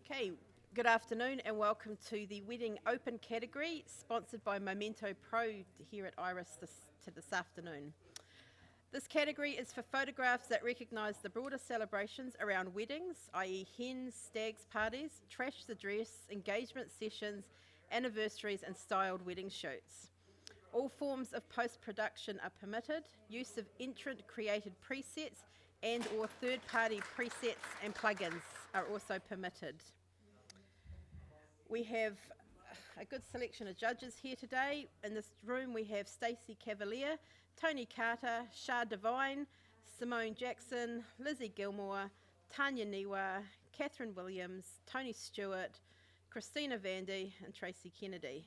Okay, good afternoon and welcome to the Wedding Open category, sponsored by Memento Pro here at Iris this afternoon. This category is for photographs that recognise the broader celebrations around weddings, i.e. hens, stags, parties, trash the dress, engagement sessions, anniversaries and styled wedding shoots. All forms of post-production are permitted. Use of entrant created presets and or third-party presets and plugins are also permitted. We have a good selection of judges here today. In this room we have Stacey Cavalier, Tony Carter, Shah Devine, Simone Jackson, Lizzie Gilmore, Tanya Niwa, Catherine Williams, Tony Stewart, Christina Vandy and Tracy Kennedy.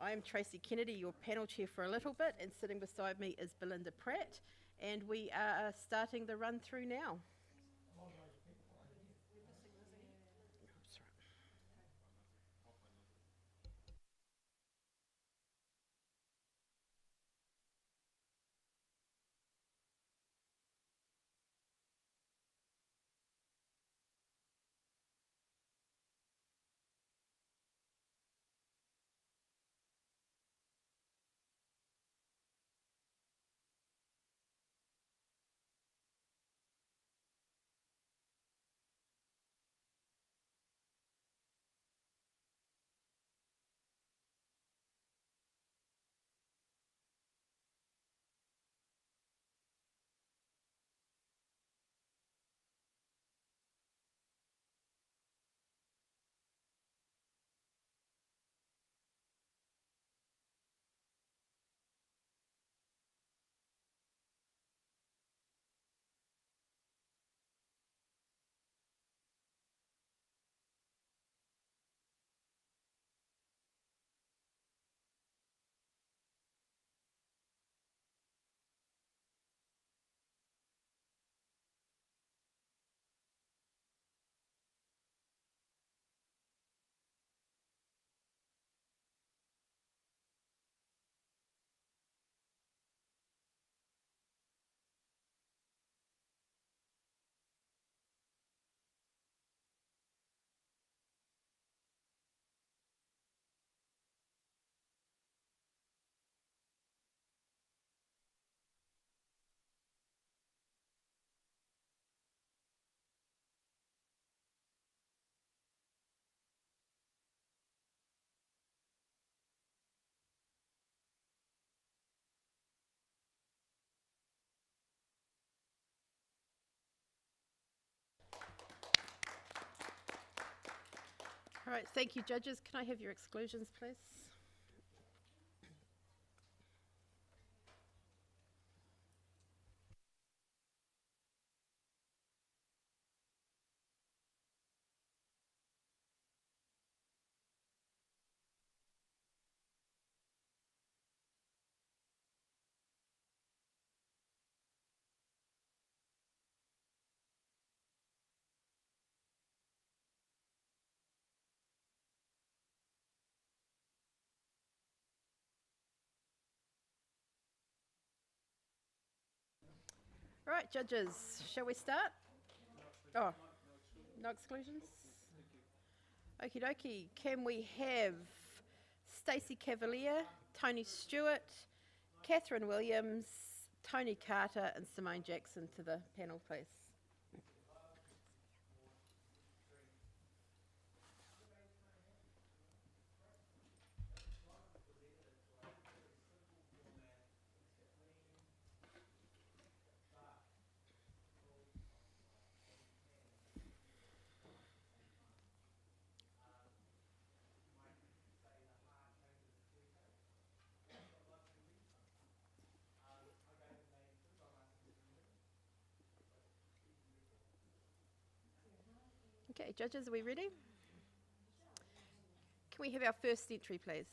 I am Tracy Kennedy, your panel chair for a little bit, and sitting beside me is Belinda Pratt, and we are starting the run through now. All right, thank you, judges. Can I have your exclusions, please? All right, judges, shall we start? Oh, no exclusions? Okie dokie. Can we have Stacey Cavalier, Tony Stewart, Catherine Williams, Tony Carter and Simone Jackson to the panel, please? Okay, judges, are we ready? Can we have our first entry, please?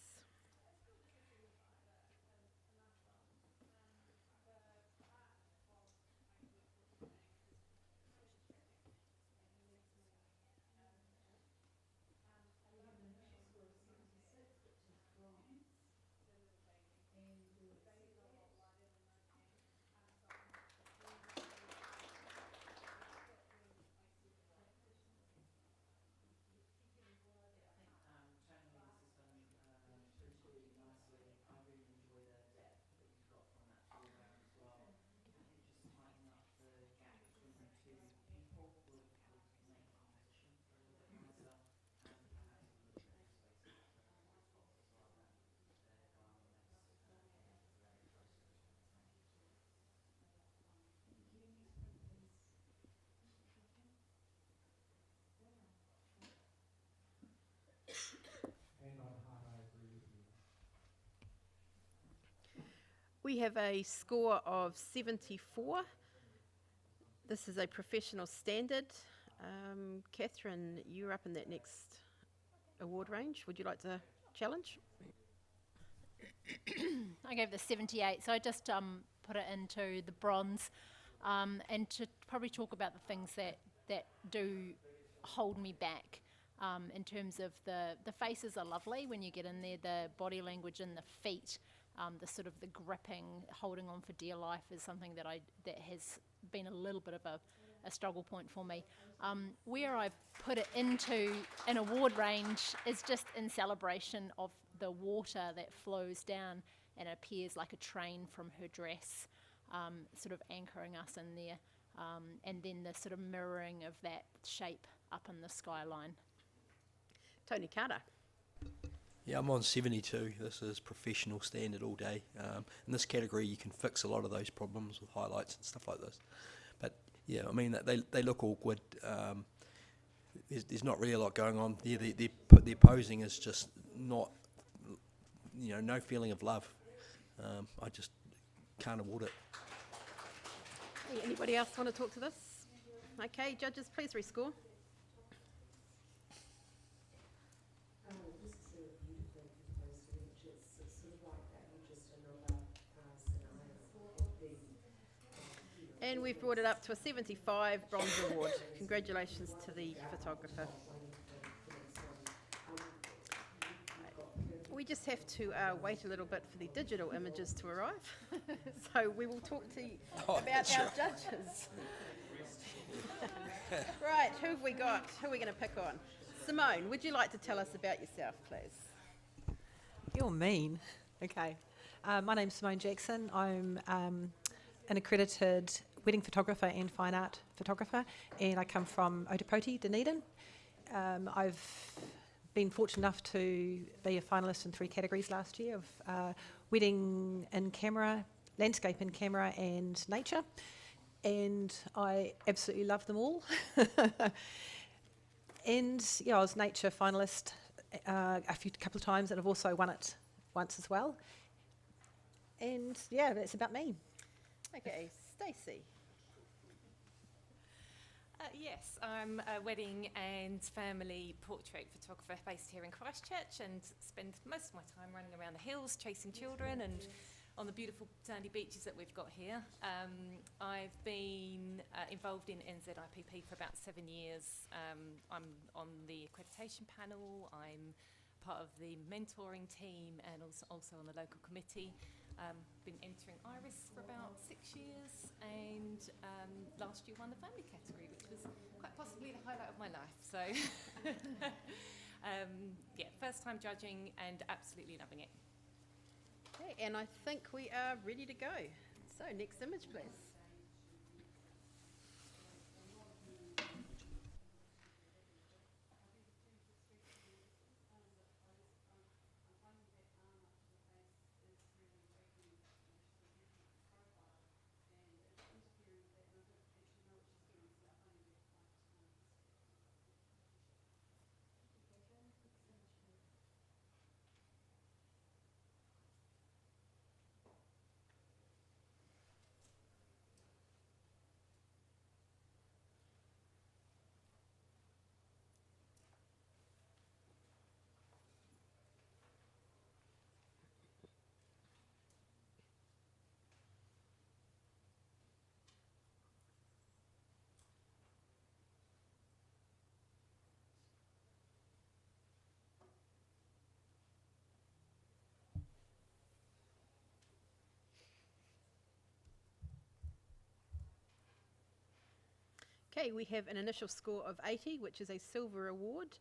We have a score of 74. This is a professional standard. Catherine, you're up in that next award range. Would you like to challenge? I gave this 78, so I just put it into the bronze, and to probably talk about the things that do hold me back. In terms of the faces are lovely when you get in there, the body language and the feet, the sort of the gripping, holding on for dear life is something that has been a little bit of a struggle point for me. Where I put it into an award range is just in celebration of the water that flows down and appears like a train from her dress, sort of anchoring us in there, and then the sort of mirroring of that shape up in the skyline. Tony Carter. Yeah, I'm on 72. This is professional standard all day. In this category, you can fix a lot of those problems with highlights and stuff like this. But yeah, I mean, they look awkward. There's not really a lot going on. Their posing is just not, no feeling of love. I just can't award it. Hey, anybody else want to talk to this? Okay, judges, please rescore. And we've brought it up to a 75 bronze award. Congratulations to the photographer. We just have to wait a little bit for the digital images to arrive. So we will talk to you about our judges. Right, who have we got? Who are we going to pick on? Simone, would you like to tell us about yourself, please? You're mean. Okay. My name's Simone Jackson. I'm an accredited wedding photographer and fine art photographer, and I come from Otapoti, Dunedin. I've been fortunate enough to be a finalist in 3 categories last year of wedding in camera, landscape in camera, and nature. And I absolutely love them all. And yeah, I was nature finalist a couple of times, and I've also won it once as well. And yeah, that's about me. Okay, Stacey. Yes, I'm a wedding and family portrait photographer based here in Christchurch, and spend most of my time running around the hills chasing children and on the beautiful sandy beaches that we've got here. I've been involved in NZIPP for about 7 years. I'm on the accreditation panel, I'm part of the mentoring team, and also on the local committee. Been entering Iris for about 6 years, and last year won the family category, which was quite possibly the highlight of my life. So yeah, first time judging and absolutely loving it. Okay, and I think we are ready to go. So next image, please. Okay, we have an initial score of 80, which is a silver award.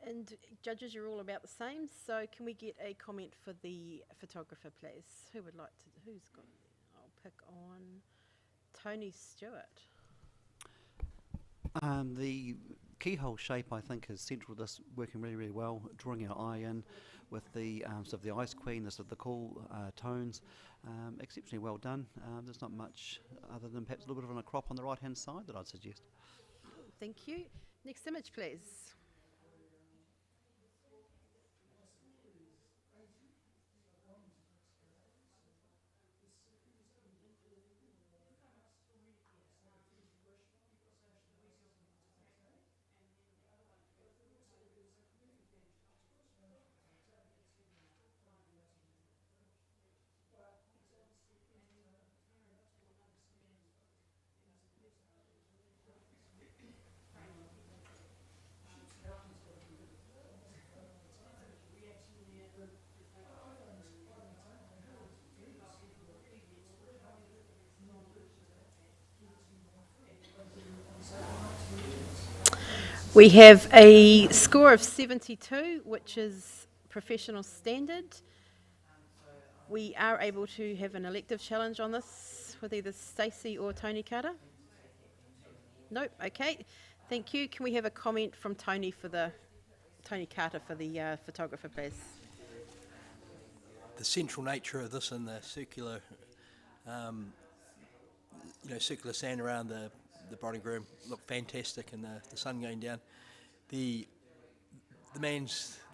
And judges, you're all about the same, so can we get a comment for the photographer, please? Who would like to, who's got, I'll pick on Tony Stewart. The keyhole shape, I think, is central to this, working really, really well, drawing our eye in with the sort of the Ice Queen, the sort of the cool tones. Exceptionally well done. There's not much other than perhaps a little bit of a crop on the right-hand side that I'd suggest. Thank you. Next image, please. We have a score of 72, which is professional standard. We are able to have an elective challenge on this with either Stacey or Tony Carter. Nope, okay. Thank you. Can we have a comment from Tony Carter for the photographer, please? The central nature of this and the circular, circular sand around the bride and groom look fantastic, and the sun going down. The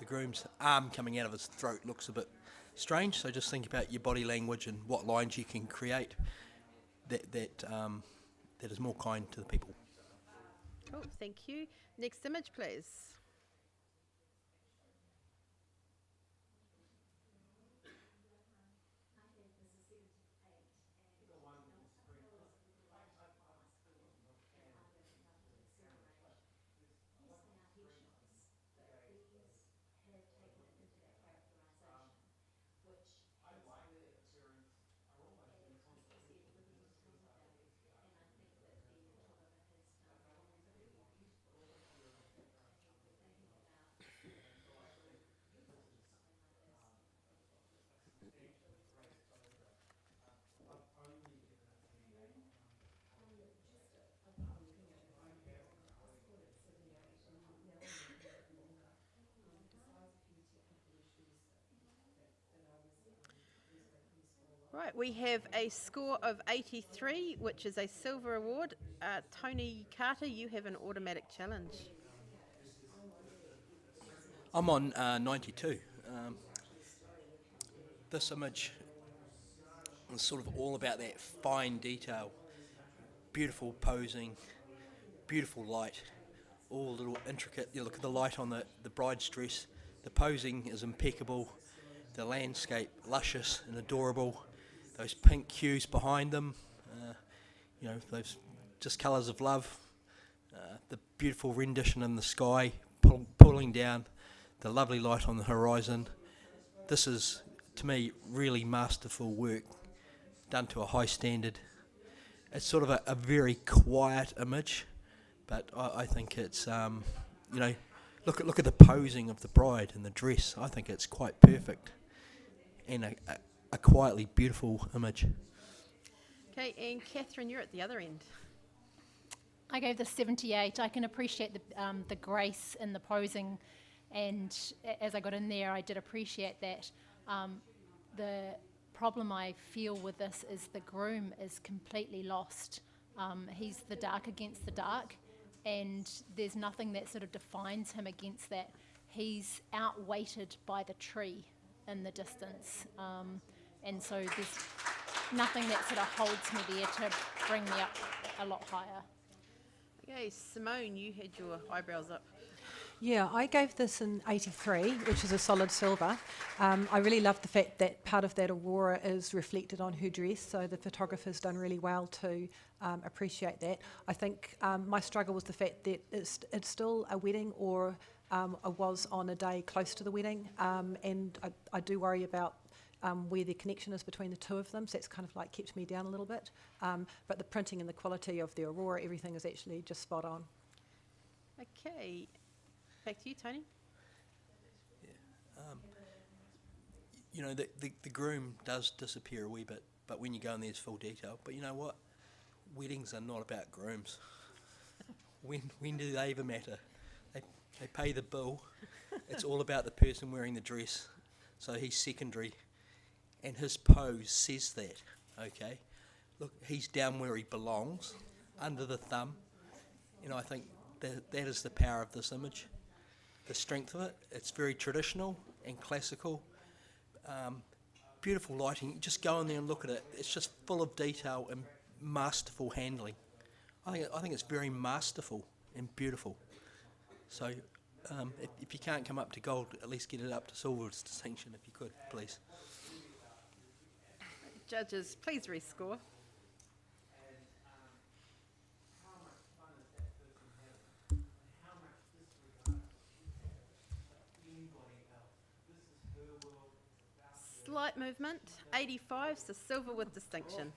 groom's arm coming out of his throat looks a bit strange. So just think about your body language and what lines you can create that is more kind to the people. Cool, thank you. Next image, please. Right, we have a score of 83, which is a silver award. Tony Carter, you have an automatic challenge. I'm on 92. This image is sort of all about that fine detail, beautiful posing, beautiful light, all little intricate. You look at the light on the bride's dress, the posing is impeccable, the landscape luscious and adorable, those pink hues behind them, those just colours of love, the beautiful rendition in the sky, pulling down, the lovely light on the horizon. This is, to me, really masterful work, done to a high standard. It's sort of a very quiet image, but I think it's, look at the posing of the bride and the dress. I think it's quite perfect, and a quietly beautiful image. Okay, and Catherine, you're at the other end. I gave this 78. I can appreciate the grace in the posing, and as I got in there, I did appreciate that. The problem I feel with this is the groom is completely lost. He's the dark against the dark, and there's nothing that sort of defines him against that. He's outweighted by the tree in the distance, and so there's nothing that sort of holds me there to bring me up a lot higher. Okay, Simone, you had your eyebrows up. Yeah, I gave this an 83, which is a solid silver. I really love the fact that part of that aurora is reflected on her dress, so the photographer's done really well to appreciate that. I think my struggle was the fact that it's still a wedding, or was on a day close to the wedding, and I do worry about where the connection is between the two of them, so that's kind of like kept me down a little bit. But the printing and the quality of the aurora, everything is actually just spot on. Okay, back to you, Tony. The groom does disappear a wee bit, but when you go in there's full detail. But you know what? Weddings are not about grooms. When do they even matter? They pay the bill. It's all about the person wearing the dress. So he's secondary. And his pose says that, okay? Look, he's down where he belongs, under the thumb. I think that is the power of this image. The strength of it. It's very traditional and classical. Beautiful lighting. Just go in there and look at it. It's just full of detail and masterful handling. I think it's very masterful and beautiful. So if you can't come up to gold, at least get it up to silver's distinction if you could, please. Judges, please rescore. Slight movement, 85, so silver with distinction.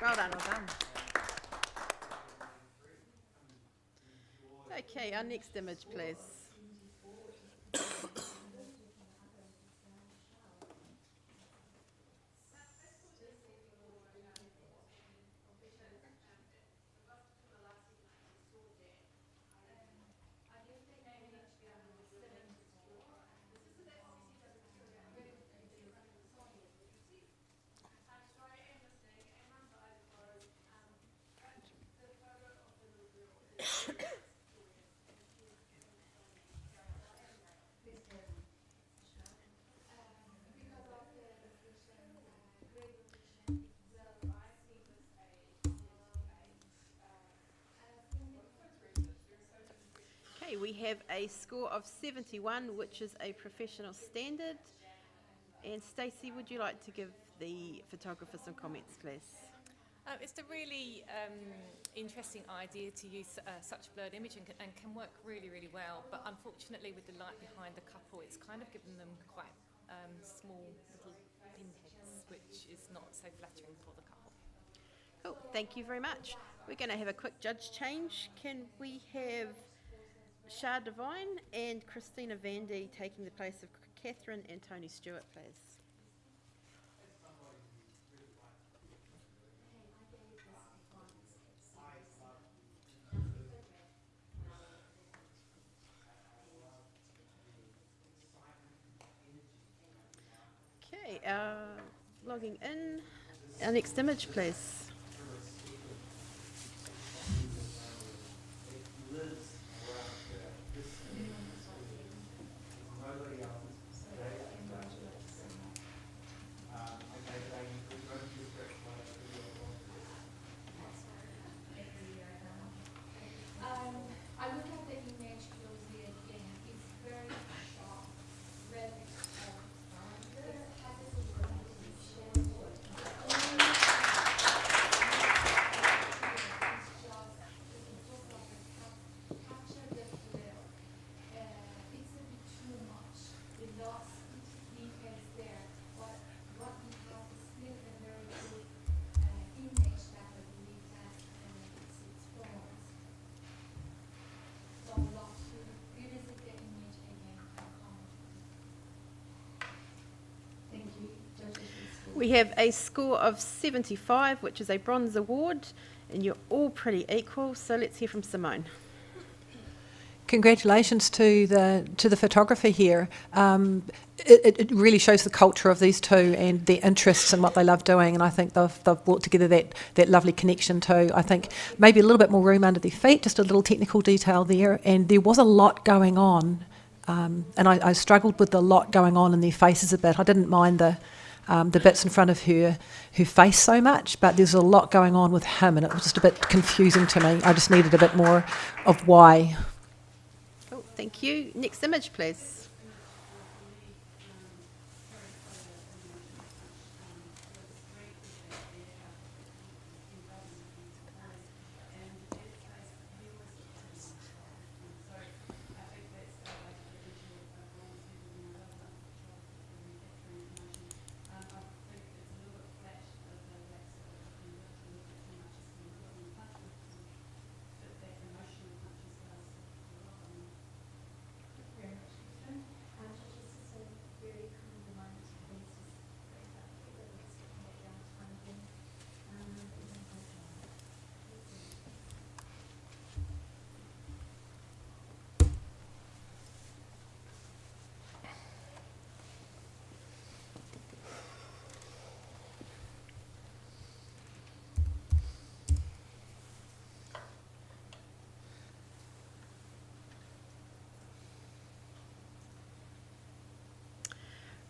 Well done. Well done. Okay, our next image, please. Okay, we have a score of 71, which is a professional standard. And Stacey, would you like to give the photographer some comments, please? It's a really interesting idea to use such blurred imaging and can work really, really well. But unfortunately, with the light behind the couple, it's kind of given them quite small little pinheads, which is not so flattering for the couple. Cool, thank you very much. We're going to have a quick judge change. Can we have Shah Devine and Christina Vandy taking the place of Catherine and Tony Stewart, please? Okay, logging in. Our next image, please. I look at the image closely again. It's very sharp, red it's a bit too much. The lost details there, but what we have is still a very good image that I believe that it's forms. So I would love to revisit the image again and comment. Thank you, judges. We have a score of 75, which is a bronze award, and you're all pretty equal, so let's hear from Simone. Congratulations to the photographer here. It really shows the culture of these two and their interests and what they love doing, and I think they've brought together that lovely connection too. I think maybe a little bit more room under their feet, just a little technical detail there, and there was a lot going on, and I struggled with the lot going on in their faces a bit. I didn't mind the bits in front of her face so much, but there's a lot going on with him, and it was just a bit confusing to me. I just needed a bit more of why. Cool, thank you. Next image, please.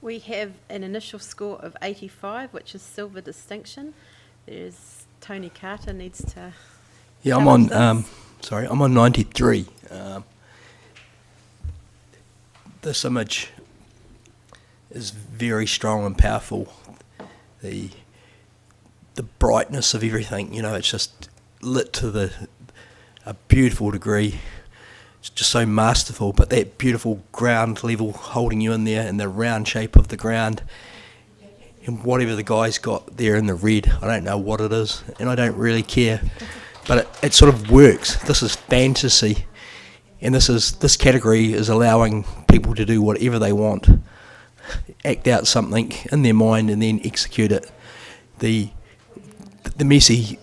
We have an initial score of 85, which is silver distinction. There's Tony Carter needs to. Yeah, I'm on. I'm on 93. This image is very strong and powerful. The brightness of everything, it's just lit to a beautiful degree. It's just so masterful, but that beautiful ground level holding you in there and the round shape of the ground and whatever the guy's got there in the red, I don't know what it is and I don't really care, but it sort of works. This is fantasy And this category is allowing people to do whatever they want, act out something in their mind and then execute it. The messy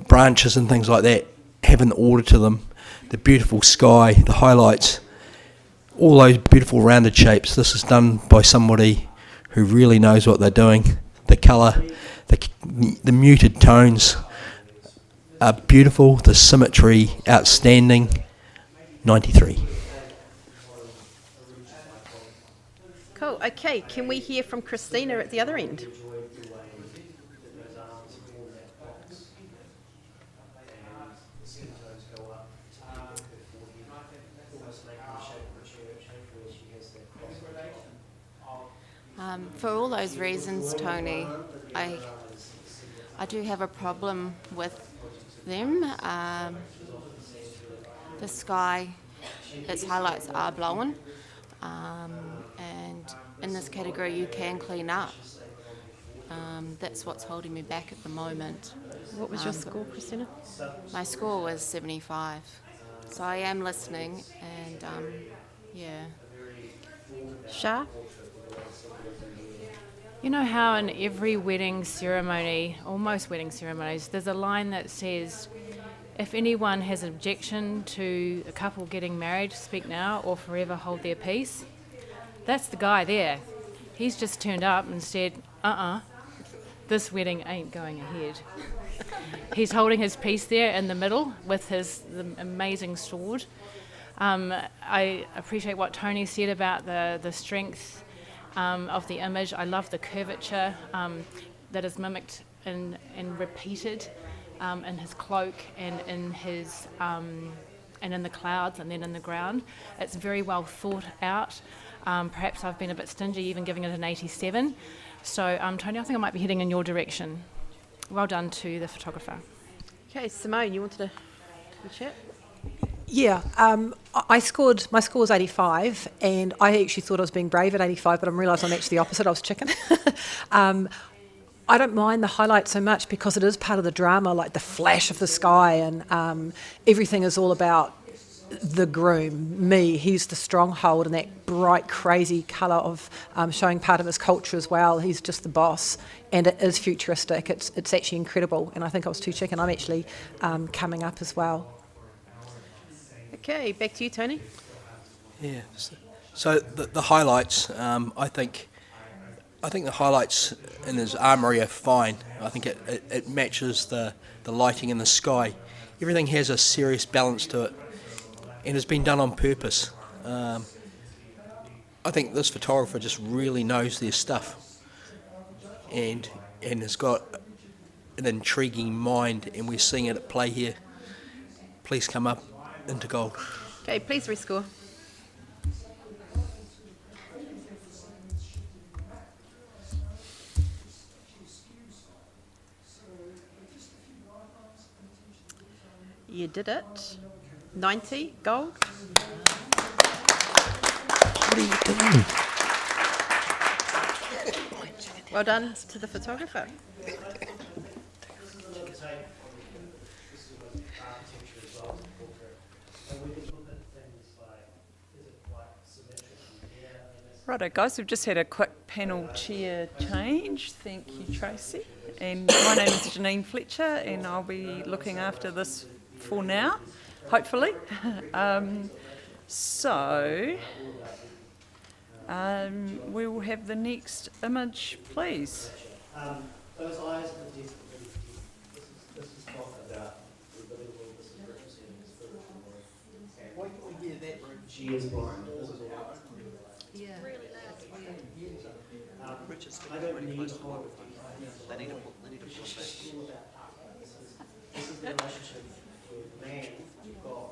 branches and things like that have an order to them. The beautiful sky, the highlights, all those beautiful rounded shapes. This is done by somebody who really knows what they're doing. The colour, the muted tones are beautiful. The symmetry, outstanding. 93. Cool. Okay, can we hear from Christina at the other end? For all those reasons, Tony, I do have a problem with them. The sky, its highlights are blowing, and in this category you can clean up. That's what's holding me back at the moment. What was your score, Christina? My score was 75, so I am listening, and yeah. Shah? You know how in every wedding ceremony, or most wedding ceremonies, there's a line that says, if anyone has objection to a couple getting married, speak now or forever hold their peace. That's the guy there. He's just turned up and said, this wedding ain't going ahead. He's holding his peace there in the middle with the amazing sword. I appreciate what Tony said about the strength of the image. I love the curvature that is mimicked and repeated in his cloak and in his and in the clouds and then in the ground. It's very well thought out. Perhaps I've been a bit stingy even giving it an 87. So Tony, I think I might be heading in your direction. Well done to the photographer. Okay, Simone, you wanted to chat? Yeah, my score was 85, and I actually thought I was being brave at 85, but I realised I'm actually the opposite. I was chicken. I don't mind the highlight so much because it is part of the drama, like the flash of the sky, and everything is all about the groom, me. He's the stronghold, and that bright, crazy colour of showing part of his culture as well. He's just the boss, and it is futuristic. It's actually incredible, and I think I was too chicken. I'm actually coming up as well. Okay, back to you, Tony. Yeah. So the highlights, I think the highlights in his armoury are fine. I think it matches the lighting in the sky. Everything has a serious balance to it, and it's been done on purpose. I think this photographer just really knows their stuff, and has got an intriguing mind, and we're seeing it at play here. Please come up into gold. Okay, please rescore. You did it. 90, gold. What are you doing? Well done to the photographer. Righto guys, we've just had a quick panel chair change. Thank you, Tracy. And my name is Janine Fletcher, and I'll be looking after this for now, hopefully. We will have the next image, please. Those eyes are definitely, this is not about the political, this is representing the spiritual world. Why can we hear that? She is blind. This is all. Yeah. I don't need to hold it. They need to pull back. This is the relationship with man, God.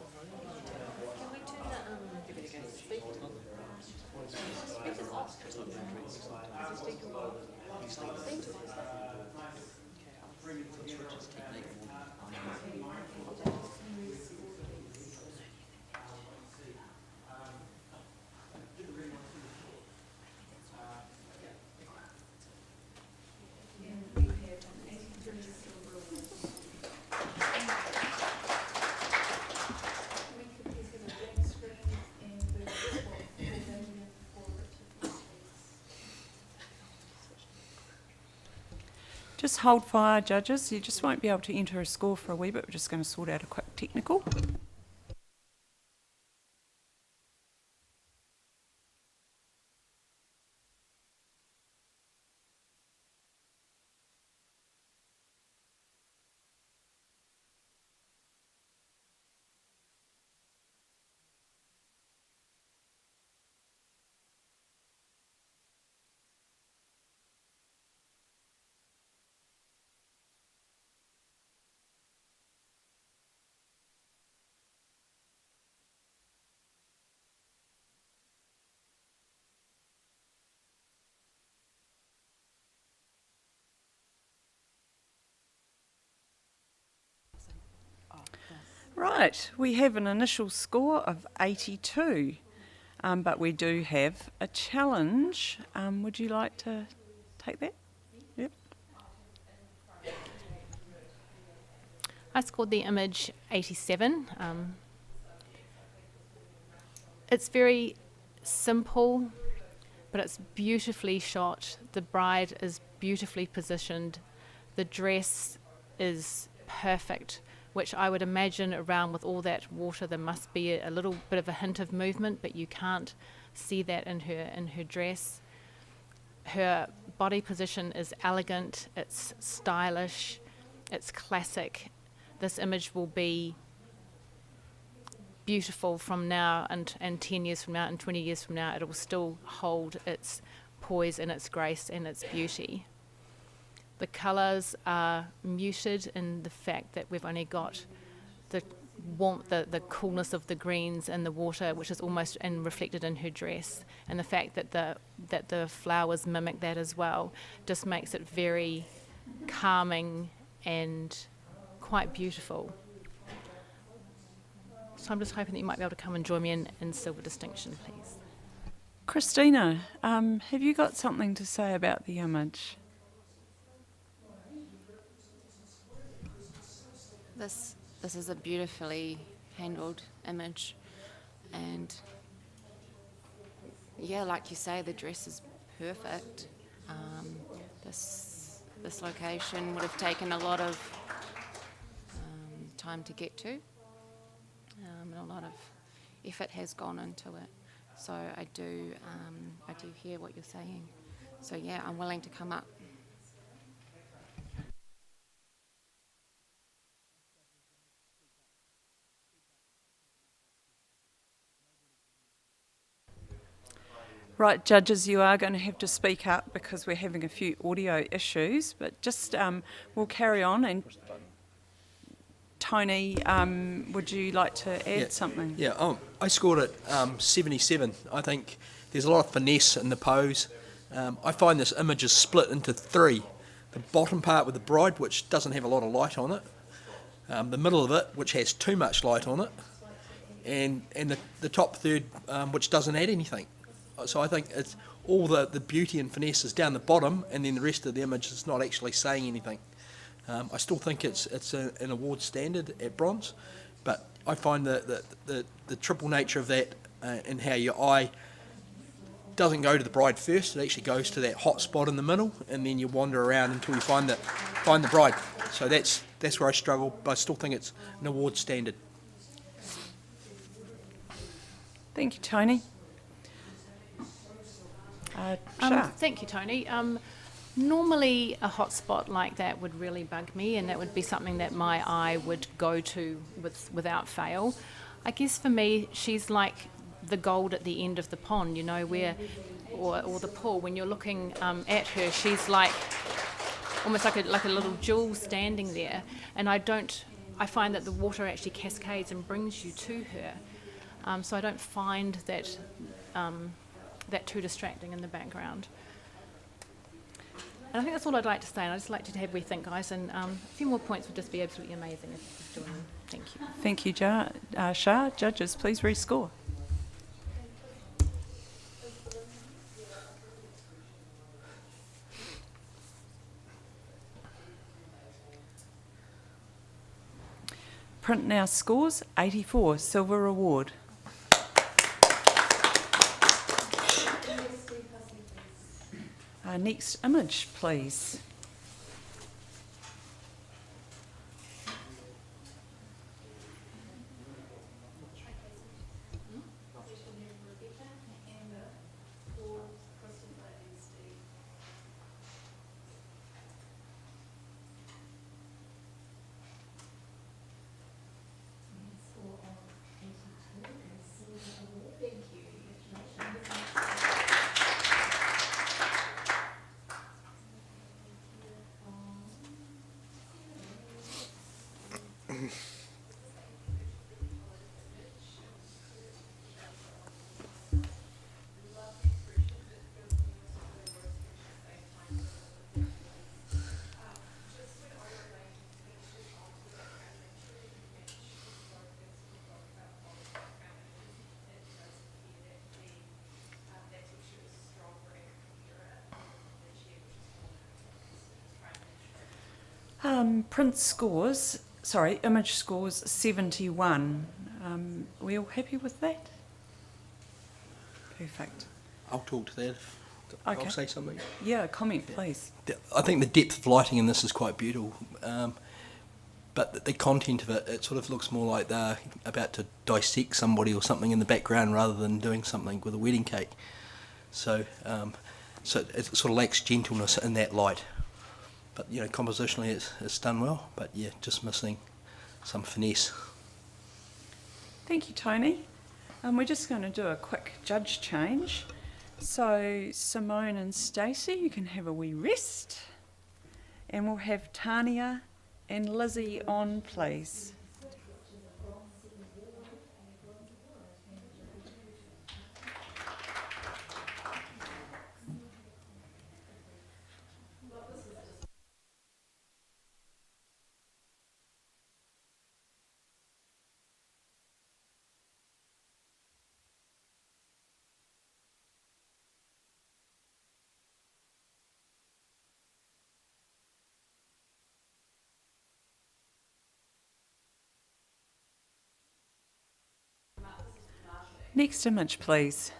Just hold fire, judges. You just won't be able to enter a score for a wee bit. We're just going to sort out a quick technical. Right, we have an initial score of 82, but we do have a challenge. Would you like to take that? Yep. I scored the image 87. It's very simple, but it's beautifully shot. The bride is beautifully positioned. The dress is perfect, which I would imagine around with all that water there must be a little bit of a hint of movement, but you can't see that in her dress. Her body position is elegant, it's stylish, it's classic. This image will be beautiful from now and 10 years from now and 20 years from now. It will still hold its poise and its grace and its beauty. The colours are muted in the fact that we've only got the warmth, the coolness of the greens and the water, which is almost reflected in her dress, and the fact that the flowers mimic that as well just makes it very calming and quite beautiful. So I'm just hoping that you might be able to come and join me in silver distinction, please. Christina, have you got something to say about the image? This is a beautifully handled image, and yeah, like you say, the dress is perfect. This location would have taken a lot of time to get to, and a lot of effort has gone into it. So I do hear what you're saying. So yeah, I'm willing to come up. Right, judges, you are going to have to speak up because we're having a few audio issues, but just we'll carry on. And Tony, would you like to add something? Yeah, I scored it 77. I think there's a lot of finesse in the pose. I find this image is split into three. The bottom part with the bride, which doesn't have a lot of light on it. The middle of it, which has too much light on it. And the top third, which doesn't add anything. So I think it's all the beauty and finesse is down the bottom, and then the rest of the image is not actually saying anything. I still think it's an award standard at bronze, but I find the triple nature of that and how your eye doesn't go to the bride first, it actually goes to that hot spot in the middle, and then you wander around until you find the bride. So that's where I struggle, but I still think it's an award standard. Thank you, Tony. Shah. Thank you, Tony. Normally a hot spot like that would really bug me, and that would be something that my eye would go to without fail. I guess for me, she's like the gold at the end of the pond, you know, or the pool. When you're looking at her, she's like almost like a little jewel standing there, and I find that the water actually cascades and brings you to her. So I don't find that too distracting in the background. And I think that's all I'd like to say, and I'd just like you to have a wee think, guys, and a few more points would just be absolutely amazing if you could join in. Thank you. Thank you, Shah. Judges, please rescore. Print now scores 84, silver award. Next image, please. Image scores 71. We all happy with that? Perfect. I'll talk to that. Okay. I'll say something. Yeah, comment please. I think the depth of lighting in this is quite beautiful, but the content of it, it sort of looks more like they're about to dissect somebody or something in the background rather than doing something with a wedding cake. So, so it sort of lacks gentleness in that light. But, you know, compositionally it's done well, but yeah, just missing some finesse. Thank you, Tony. We're just going to do a quick judge change. So Simone and Stacey, you can have a wee rest. And we'll have Tania and Lizzie on, please. Next image, please.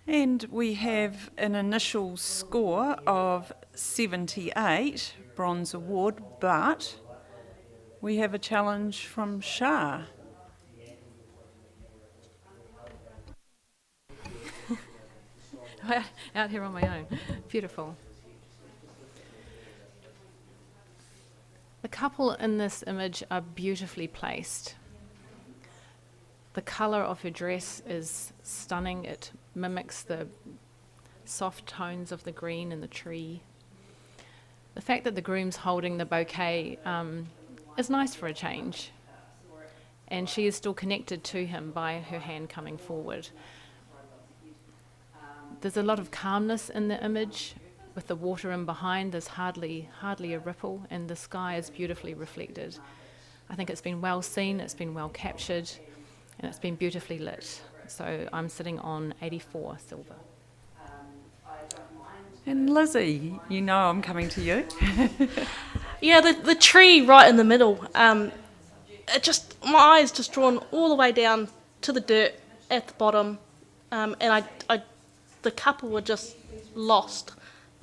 And we have an initial score of 78, Bronze Award, but we have a challenge from Shah. Out here on my own. Beautiful. The couple in this image are beautifully placed. The colour of her dress is stunning. It mimics the soft tones of the green in the tree. The fact that the groom's holding the bouquet is nice for a change. And she is still connected to him by her hand coming forward. There's a lot of calmness in the image. With the water in behind, there's hardly a ripple, and the sky is beautifully reflected. I think it's been well seen, it's been well captured, and it's been beautifully lit. So I'm sitting on 84 silver. And Lizzie, you know I'm coming to you. Yeah, the tree right in the middle. My eyes just drawn all the way down to the dirt at the bottom, and the couple were just lost.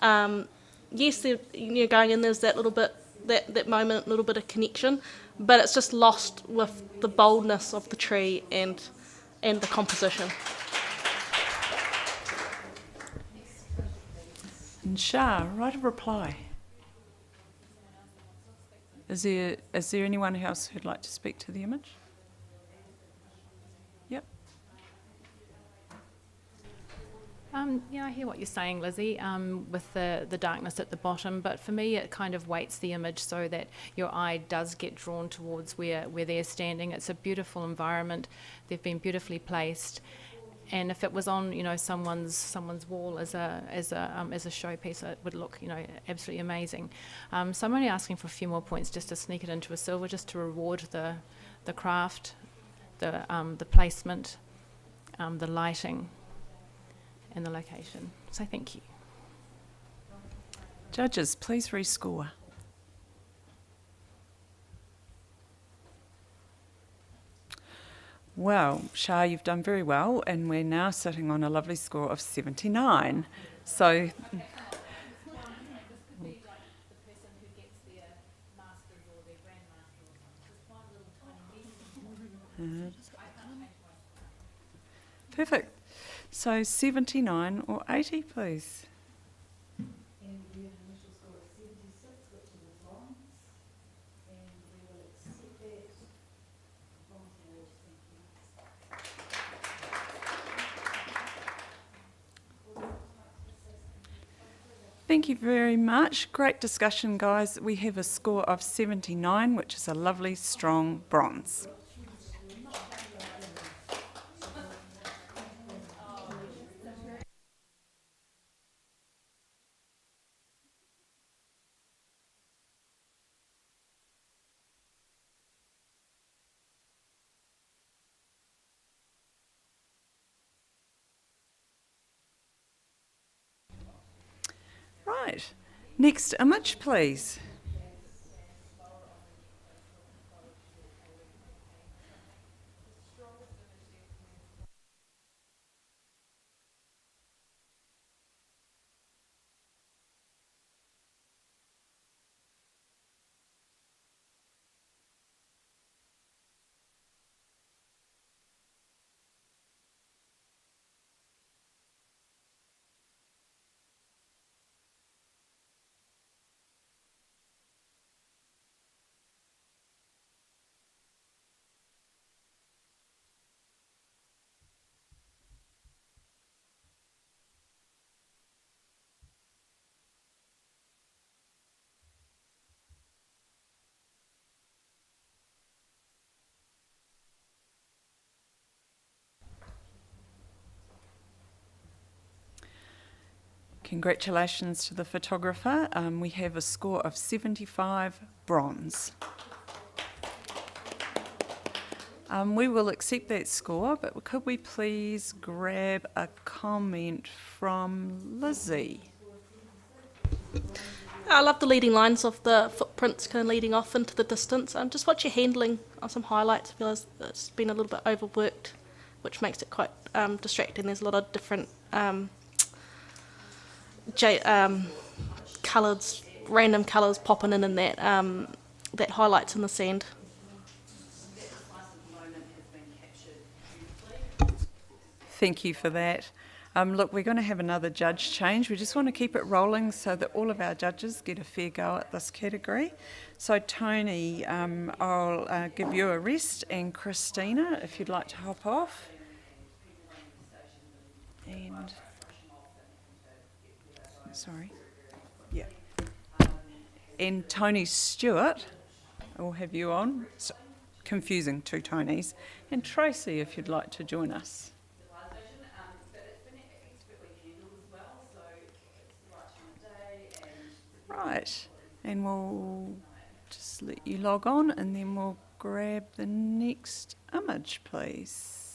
Yes, you're going in. There's that little bit, that moment, little bit of connection, but it's just lost with the boldness of the tree and the composition. And Shah, write a reply. Is there anyone else who'd like to speak to the image? Yep. Yeah, I hear what you're saying, Lizzie, with the darkness at the bottom, but for me it kind of weights the image so that your eye does get drawn towards where they're standing. It's a beautiful environment. They've been beautifully placed. And if it was on, someone's wall as a showpiece, it would look, absolutely amazing. So I'm only asking for a few more points just to sneak it into a silver, just to reward the craft, the placement, the lighting, and the location. So thank you. Judges, please rescore. Well, Shah, you've done very well, and we're now sitting on a lovely score of 79. So, Perfect. So 79 or 80, please. Thank you very much. Great discussion, guys. We have a score of 79, which is a lovely, strong bronze. Right. Next image, please. Congratulations to the photographer. We have a score of 75 bronze. We will accept that score, but could we please grab a comment from Lizzie? I love the leading lines of the footprints kind of leading off into the distance. Just what you're handling on some highlights. I feel as it's been a little bit overworked, which makes it quite distracting. There's a lot of different colours, random colours popping in that that highlights in the sand. Thank you for that. Look, we're going to have another judge change. We just want to keep it rolling so that all of our judges get a fair go at this category. So Tony, I'll give you a rest, and Christina, if you'd like to hop off. And sorry. Yeah. And Tony Stewart, I'll have you on. So, confusing, two Tonys. And Tracy, if you'd like to join us. Right, and we'll just let you log on, and then we'll grab the next image, please.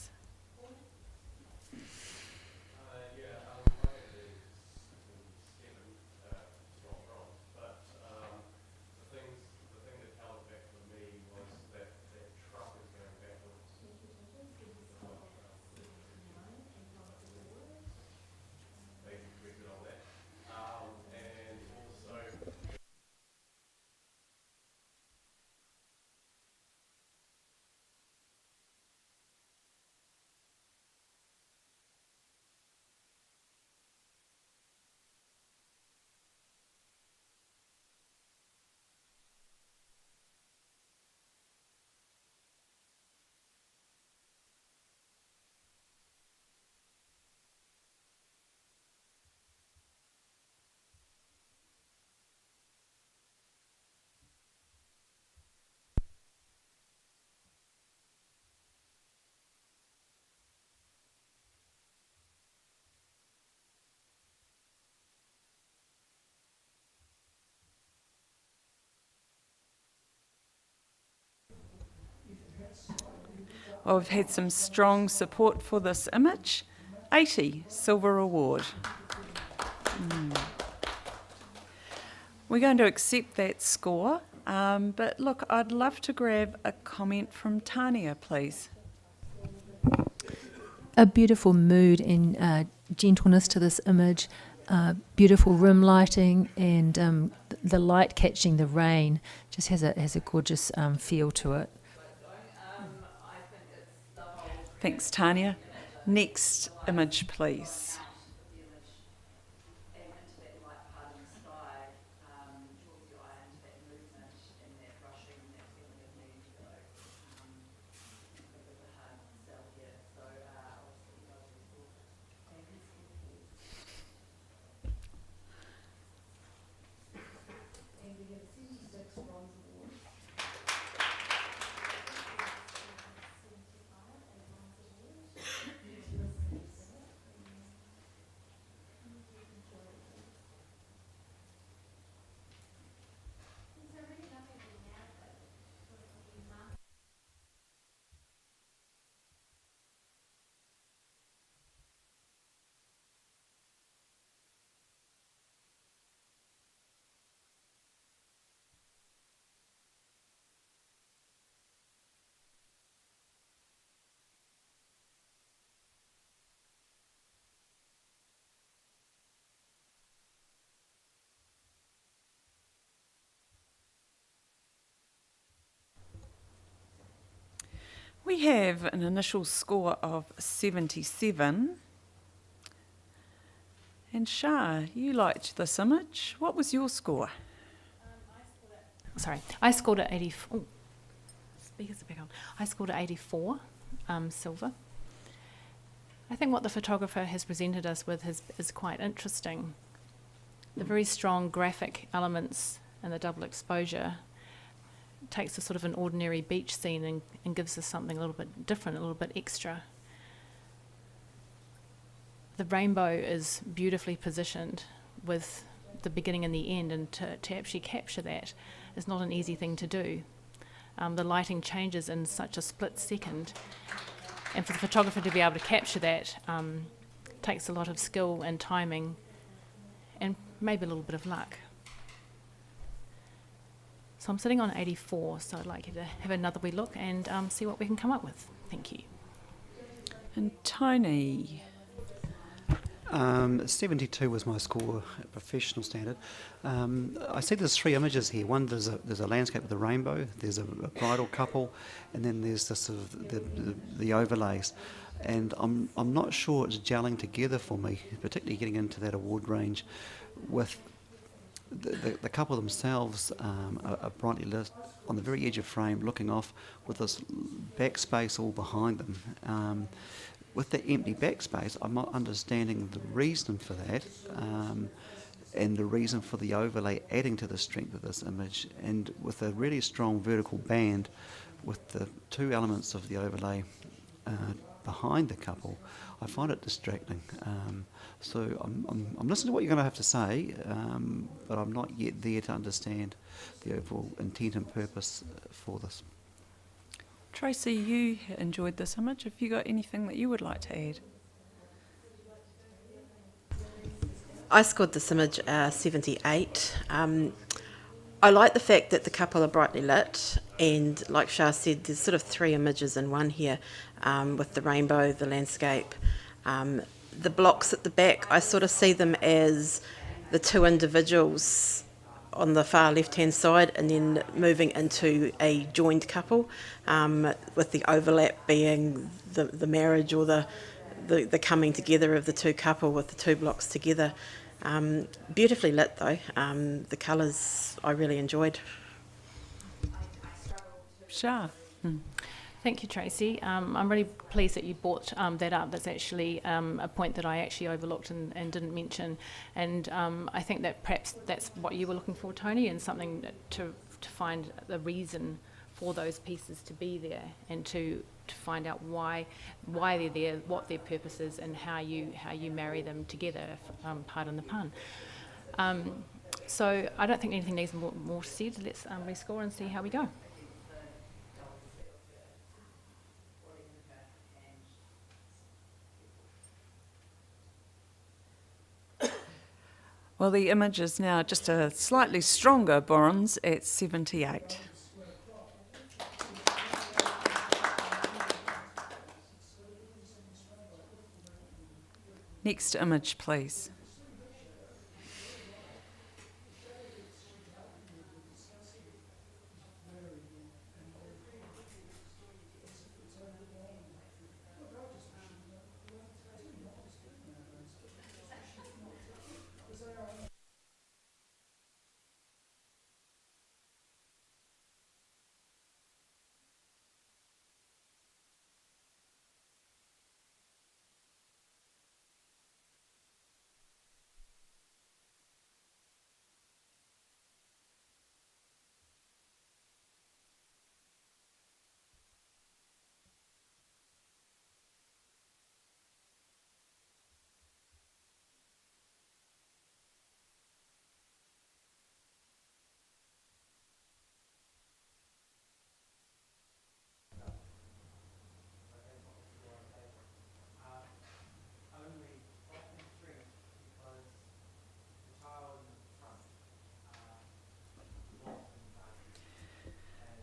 Well, we've had some strong support for this image. 80, Silver Award. We're going to accept that score, but look, I'd love to grab a comment from Tania, please. A beautiful mood and gentleness to this image, beautiful room lighting, and the light catching the rain just has a gorgeous feel to it. Thanks, Tanya. Next image, please. We have an initial score of 77. And Shah, you liked this image. What was your score? I scored at 84. Speakers are back on. I scored at 84, silver. I think what the photographer has presented us with is quite interesting. The very strong graphic elements and the double exposure takes a sort of an ordinary beach scene and gives us something a little bit different, a little bit extra. The rainbow is beautifully positioned with the beginning and the end, and to actually capture that is not an easy thing to do. The lighting changes in such a split second, and for the photographer to be able to capture that takes a lot of skill and timing and maybe a little bit of luck. So I'm sitting on 84, so I'd like you to have another wee look and see what we can come up with. Thank you. And Tony? 72 was my score at professional standard. I see there's 3 images here. One, there's a landscape with a rainbow, there's a bridal couple, and then there's the sort of the overlays. And I'm not sure it's gelling together for me, particularly getting into that award range with the couple themselves are brightly lit on the very edge of frame, looking off with this backspace all behind them. With the empty backspace, I'm not understanding the reason for that, and the reason for the overlay adding to the strength of this image. And with a really strong vertical band, with the 2 elements of the overlay behind the couple, I find it distracting. So I'm listening to what you're going to have to say, but I'm not yet there to understand the overall intent and purpose for this. Tracy, you enjoyed this image. Have you got anything that you would like to add? I scored this image 78. I like the fact that the couple are brightly lit, and like Shah said, there's sort of 3 images in one here, with the rainbow, the landscape. The blocks at the back, I sort of see them as the 2 individuals on the far left-hand side, and then moving into a joined couple, with the overlap being the marriage or the coming together of the 2 couple with the 2 blocks together. Beautifully lit though. The colours I really enjoyed. Shah. Thank you, Tracy. I'm really pleased that you brought that up. That's actually a point that I actually overlooked and didn't mention. And I think that perhaps that's what you were looking for, Tony, and something to find the reason for those pieces to be there, and to find out why they're there, what their purpose is, and how you marry them together, pardon the pun. So I don't think anything needs more said. Let's rescore and see how we go. Well, the image is now just a slightly stronger bronze at 78. Next image, please.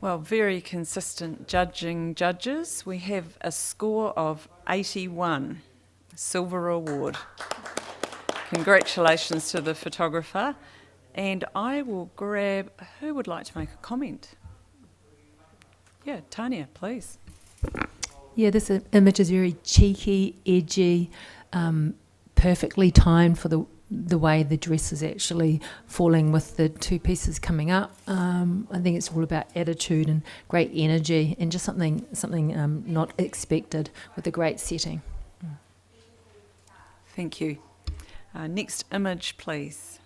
Well, very consistent judging judges. We have a score of 81, silver award. Congratulations to the photographer. And I will grab, who would like to make a comment? Yeah, Tanya, please. Yeah, this image is very cheeky, edgy, perfectly timed for the way the dress is actually falling with the two pieces coming up. I think it's all about attitude and great energy and just something not expected with a great setting. Thank you. Next image, please.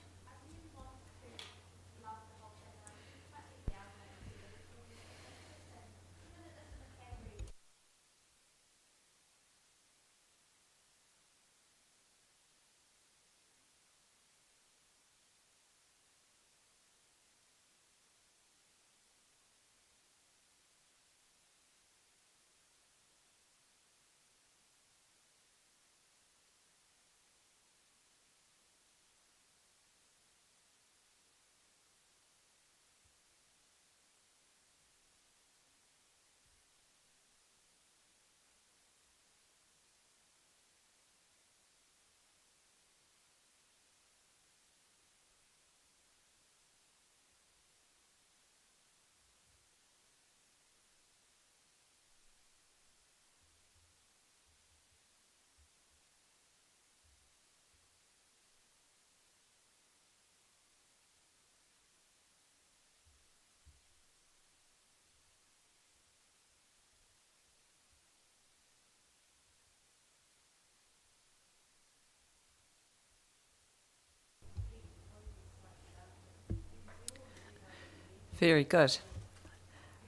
Very good.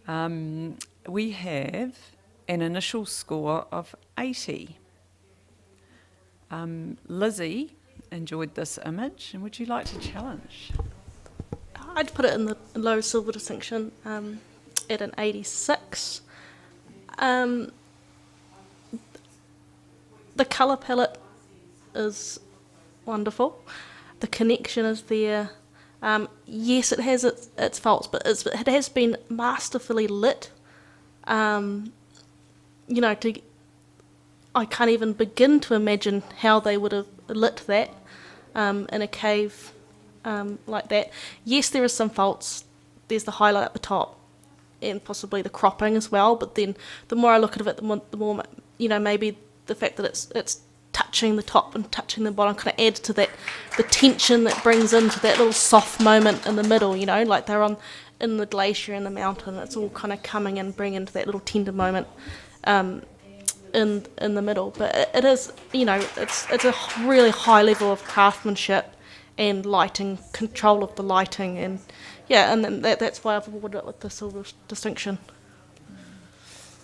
We have an initial score of 80. Lizzie enjoyed this image, and would you like to challenge? I'd put it in the low silver distinction at an 86. The colour palette is wonderful. The connection is there. Yes, it has its faults, but it has been masterfully lit. I can't even begin to imagine how they would have lit that in a cave like that. Yes, there are some faults. There's the highlight at the top and possibly the cropping as well, but then the more I look at it, the more maybe the fact that it's touching the top and touching the bottom kind of adds to that, the tension that brings into that little soft moment in the middle, like they're in the glacier and the mountain. It's all kind of coming and bringing into that little tender moment in the middle. But it is, it's a really high level of craftsmanship and lighting, control of the lighting, and then that's why I've awarded it with the silver distinction.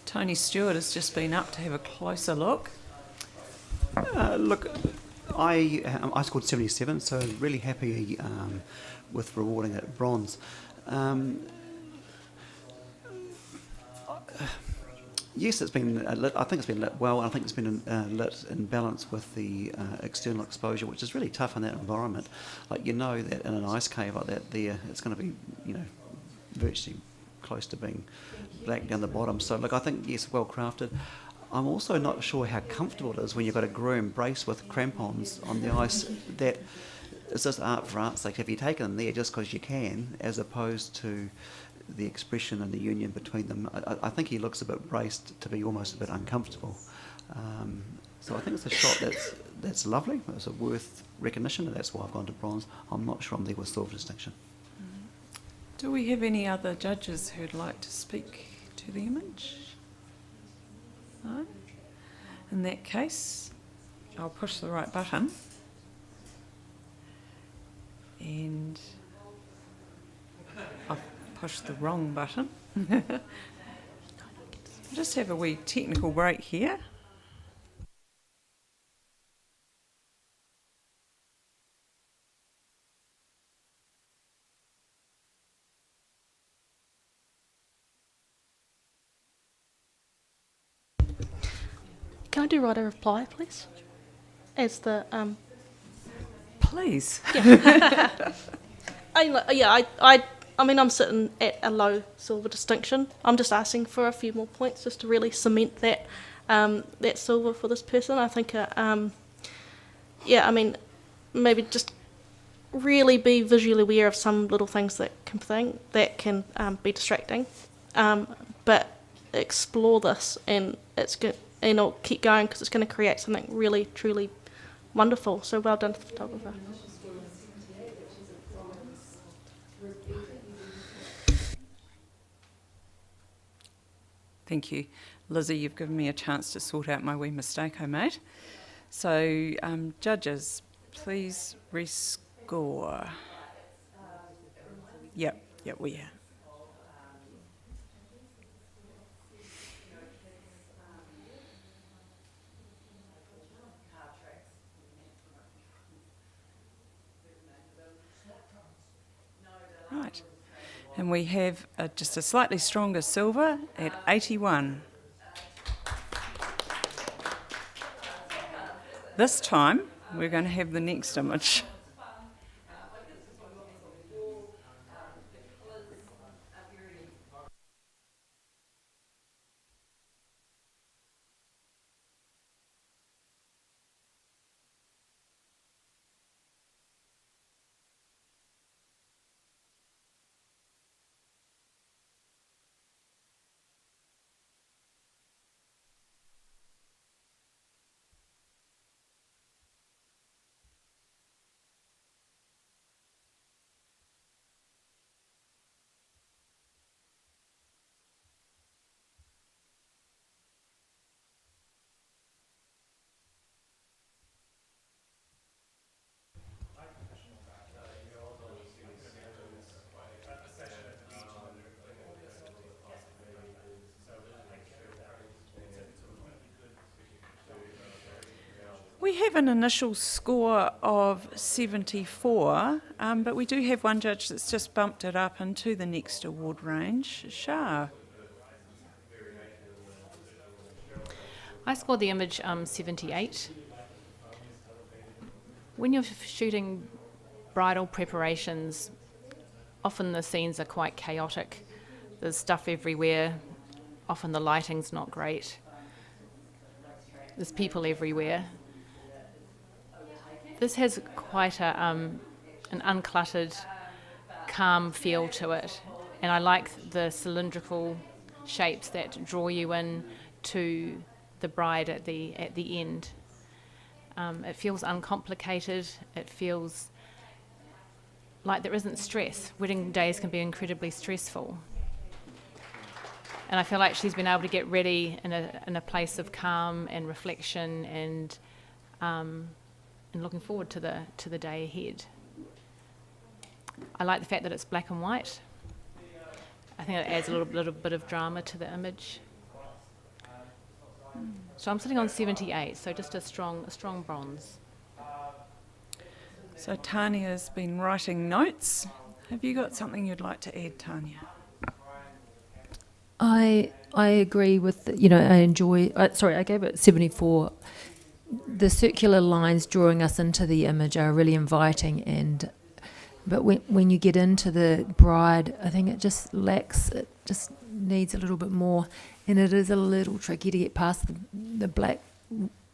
Tony Stewart has just been up to have a closer look. Look, I scored 77, so really happy with rewarding it bronze. Yes, it's been lit. I think it's been lit well. I think it's been lit in balance with the external exposure, which is really tough in that environment. Like, that in an ice cave like that, it's going to be, virtually close to being black down the bottom. So, look, I think, yes, well crafted. I'm also not sure how comfortable it is when you've got a groom brace with crampons on the ice. That is just art for art's sake. Have you taken them there just because you can, as opposed to the expression and the union between them? I think he looks a bit braced to be almost a bit uncomfortable. So I think it's a shot that's lovely. It's a worth recognition, and that's why I've gone to bronze. I'm not sure I'm there with silver distinction. Do we have any other judges who'd like to speak to the image? No? In that case, I'll push the right button. And I've pushed the wrong button. Just have a wee technical break here. Can I do write a reply, please? As the Please. I I mean, I'm sitting at a low silver distinction. I'm just asking for a few more points just to really cement that that silver for this person. I think, yeah, I mean, maybe just really be visually aware of some little things that can be distracting, but explore this, and it's good, and I'll keep going because it's going to create something really, truly wonderful. So well done to the photographer. Thank you. Lizzie, you've given me a chance to sort out my wee mistake I made. So, judges, please rescore. Yep, we are. Right. And we have just a slightly stronger silver at 81. This time, we're going to have the next image. We have an initial score of 74, but we do have one judge that's just bumped it up into the next award range. Shah. I scored the image 78. When you're shooting bridal preparations, often the scenes are quite chaotic. There's stuff everywhere. Often the lighting's not great. There's people everywhere. This has quite an uncluttered, calm feel to it, and I like the cylindrical shapes that draw you in to the bride at the end. It feels uncomplicated. It feels like there isn't stress. Wedding days can be incredibly stressful, and I feel like she's been able to get ready in a place of calm and reflection, and looking forward to the day ahead. I like the fact that it's black and white. I think it adds a little bit of drama to the image. So I'm sitting on 78, so just a strong bronze. So Tanya's been writing notes. Have you got something you'd like to add, Tanya? I agree with, I enjoy, I gave it 74. The circular lines drawing us into the image are really inviting, but when you get into the bride, I think it just needs a little bit more, and it is a little tricky to get past the black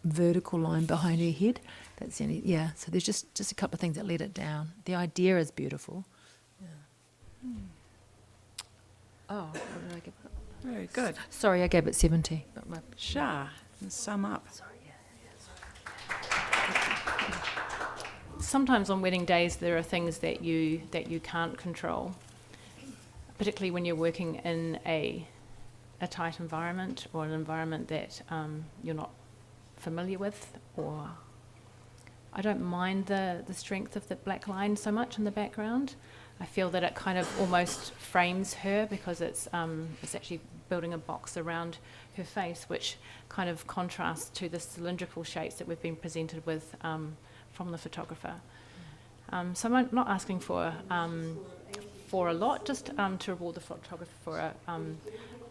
vertical line behind her head. That's the only, so there's just a couple of things that let it down. The idea is beautiful. Yeah. Oh, what did I give it? Very good. Sorry, I gave it 70. Shah, sum up. Sometimes on wedding days there are things that you can't control, particularly when you're working in a tight environment or an environment that you're not familiar with. Or I don't mind the strength of the black line so much in the background. I feel that it kind of almost frames her because it's actually building a box around her face, which kind of contrasts to the cylindrical shapes that we've been presented with from the photographer. So I'm not asking for a lot, just to reward the photographer for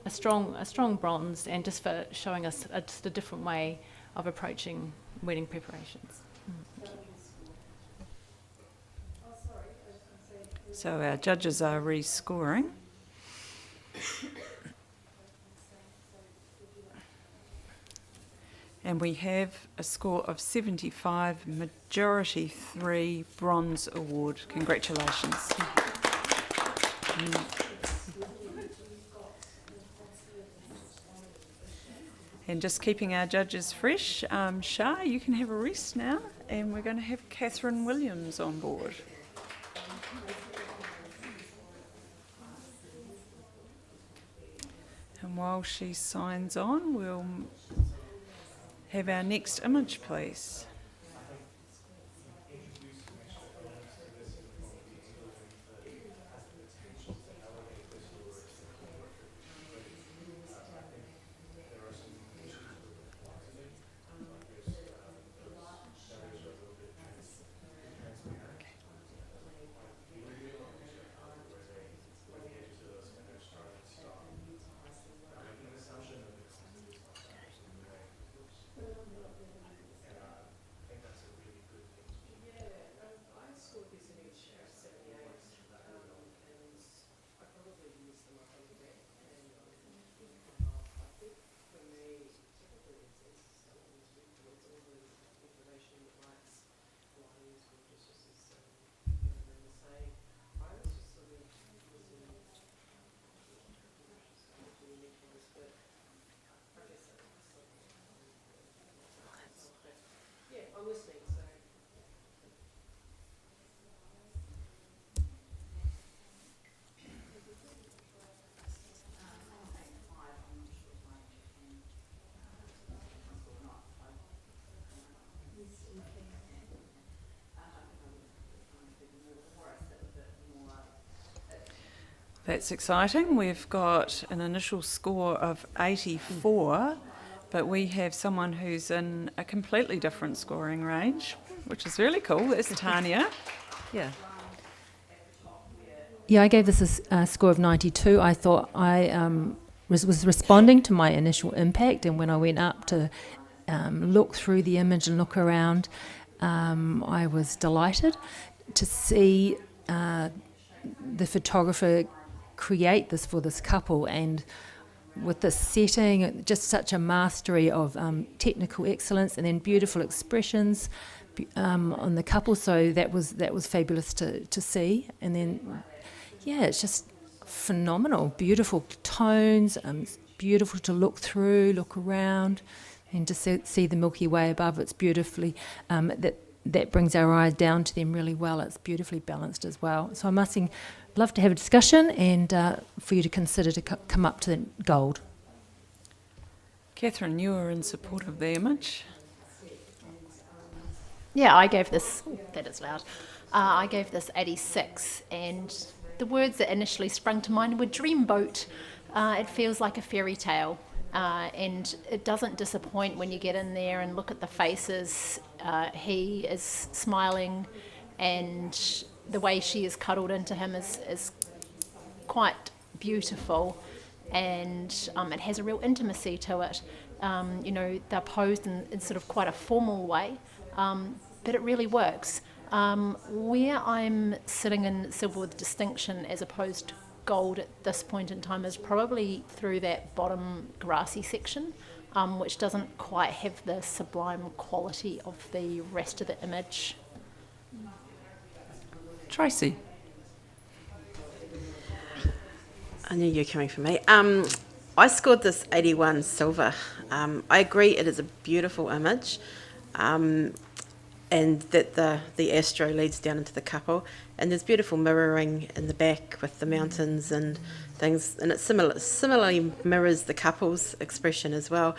a strong bronze, and just for showing us just a different way of approaching wedding preparations. So our judges are rescoring. And we have a score of 75, majority 3, bronze award. Congratulations. And just keeping our judges fresh, Shah, you can have a rest now, and we're going to have Catherine Williams on board. And while she signs on, we'll have our next image, please. That's exciting. We've got an initial score of 84, but we have someone who's in a completely different scoring range, which is really cool. That's Tanya. Yeah. Yeah, I gave this a score of 92. I thought I was responding to my initial impact, and when I went up to look through the image and look around, I was delighted to see the photographer create this for this couple, and with the setting, just such a mastery of technical excellence, and then beautiful expressions on the couple. So that was fabulous to see. And then, yeah, it's just phenomenal, beautiful tones, beautiful to look through, look around, and to see the Milky Way above. It's beautifully that brings our eye down to them really well. It's beautifully balanced as well. So I'm asking, love to have a discussion and for you to consider to come up to the gold. Catherine, you are in support of the image. Yeah, I gave this, that is loud, I gave this 86, and the words that initially sprung to mind were dreamboat. It feels like a fairy tale, and it doesn't disappoint when you get in there and look at the faces. He is smiling, and the way she is cuddled into him is quite beautiful, and it has a real intimacy to it. You know, they're posed in sort of quite a formal way, but it really works. Where I'm sitting in silver with distinction as opposed to gold at this point in time is probably through that bottom grassy section, which doesn't quite have the sublime quality of the rest of the image. Tracy. I knew you were coming for me. I scored this 81 silver. I agree it is a beautiful image, and that the astro leads down into the couple, and there's beautiful mirroring in the back with the mountains and things, and it similarly mirrors the couple's expression as well.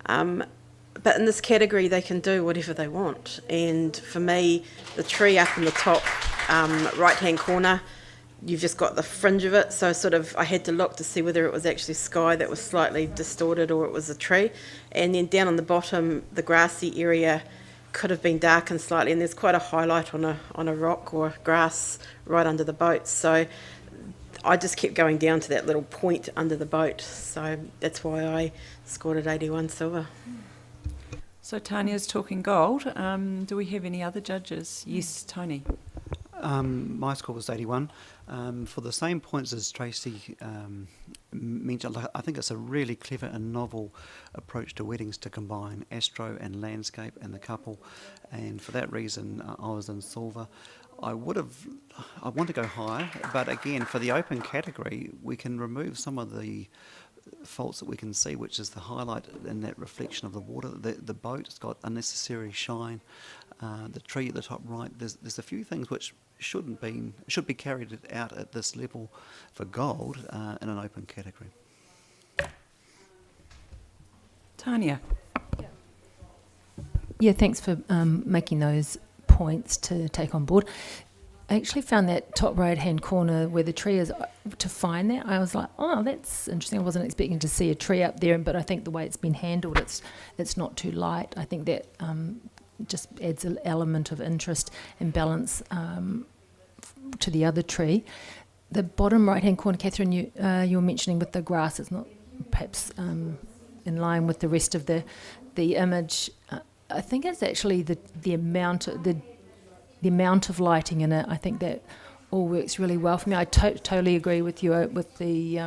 But in this category, they can do whatever they want, and for me, the tree up in the top right-hand corner, you've just got the fringe of it, so sort of I had to look to see whether it was actually sky that was slightly distorted or it was a tree. And then down on the bottom, the grassy area could have been darkened slightly, and there's quite a highlight on a rock or grass right under the boat. So I just kept going down to that little point under the boat, so that's why I scored at 81 silver. So Tanya's talking gold. Do we have any other judges? Yes, Tony. My score was 81. For the same points as Tracy mentioned, I think it's a really clever and novel approach to weddings to combine astro and landscape and the couple, and for that reason I was in silver. I want to go higher, but again, for the open category, we can remove some of the faults that we can see, which is the highlight in that reflection of the water. The boat has got unnecessary shine. The tree at the top right, there's a few things which should be carried out at this level for gold in an open category. Tanya. Yeah, thanks for making those points to take on board. I actually found that top right-hand corner where the tree is, to find that, I was like, oh, that's interesting. I wasn't expecting to see a tree up there, but I think the way it's been handled, it's not too light. I think that just adds an element of interest and balance to the other tree. The bottom right-hand corner, Catherine, you were mentioning with the grass, it's not perhaps in line with the rest of the image. I think it's actually the amount of lighting in it. I think that all works really well for me. I totally agree with you with the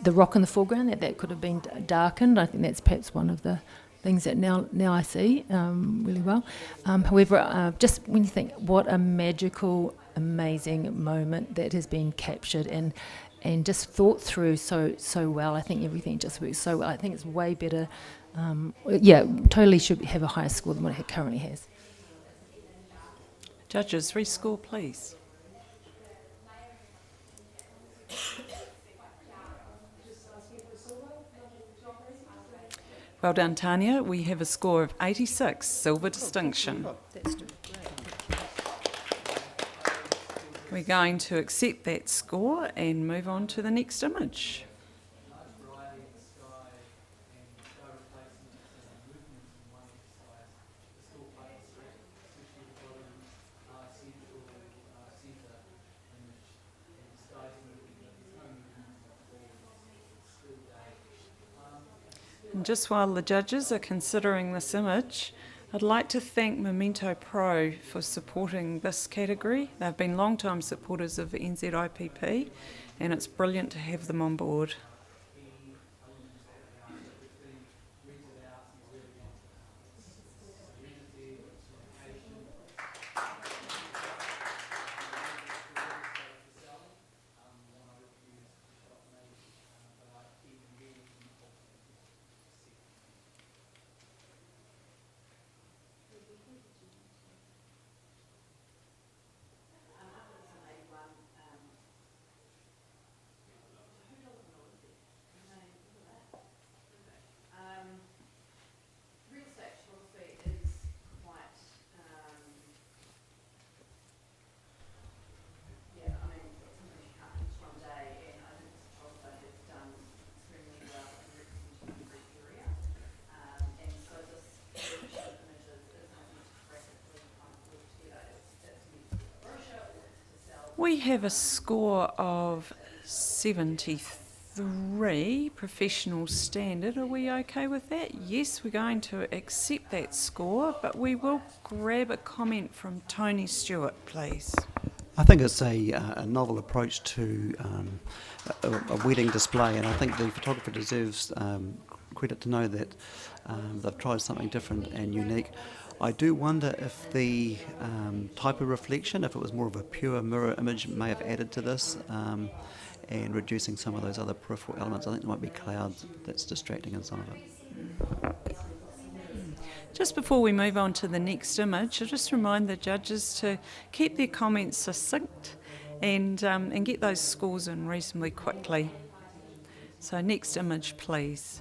rock in the foreground, that could have been darkened. I think that's perhaps one of the things that now I see really well. However, just when you think what a magical, amazing moment that has been captured and just thought through so well. I think everything just works so well. I think it's way better. Totally should have a higher score than what it currently has. Judges, rescore, please. Well done, Tanya. We have a score of 86, silver distinction. We're going to accept that score and move on to the next image. And just while the judges are considering this image, I'd like to thank Memento Pro for supporting this category. They've been long-time supporters of NZIPP, and it's brilliant to have them on board. We have a score of 73, professional standard. Are we okay with that? Yes, we're going to accept that score, but we will grab a comment from Tony Stewart, please. I think it's a novel approach to a wedding display, and I think the photographer deserves credit to know that they've tried something different and unique. I do wonder if the type of reflection, if it was more of a pure mirror image, may have added to this and reducing some of those other peripheral elements. I think there might be clouds that's distracting in some of it. Just before we move on to the next image, I'll just remind the judges to keep their comments succinct and get those scores in reasonably quickly. So next image, please.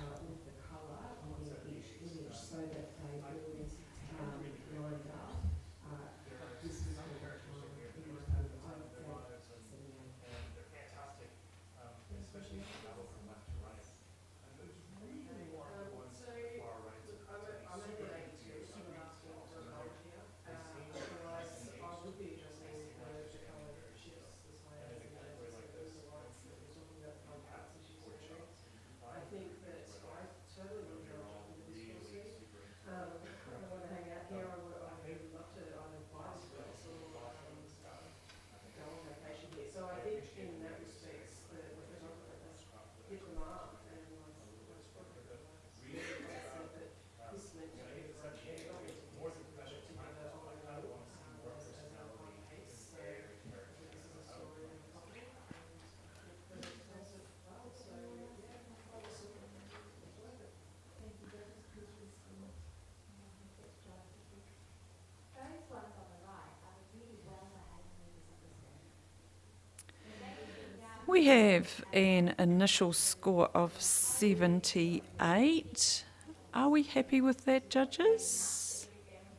We have an initial score of 78. Are we happy with that, judges?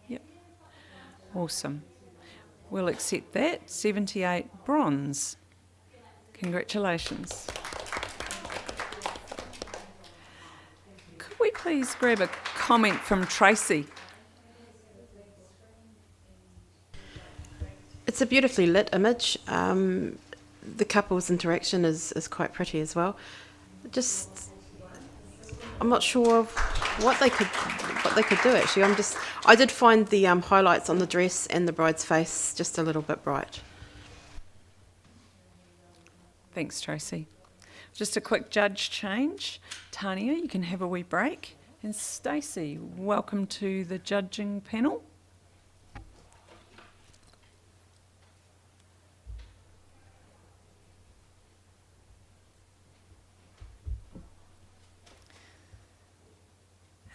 Yep. Awesome. We'll accept that. 78 bronze. Congratulations. Could we please grab a comment from Tracy? It's a beautifully lit image. The couple's interaction is quite pretty as well. I'm not sure what they could do actually. I did find the highlights on the dress and the bride's face just a little bit bright. Thanks, Tracy. Just a quick judge change. Tania, you can have a wee break. And Stacey, welcome to the judging panel.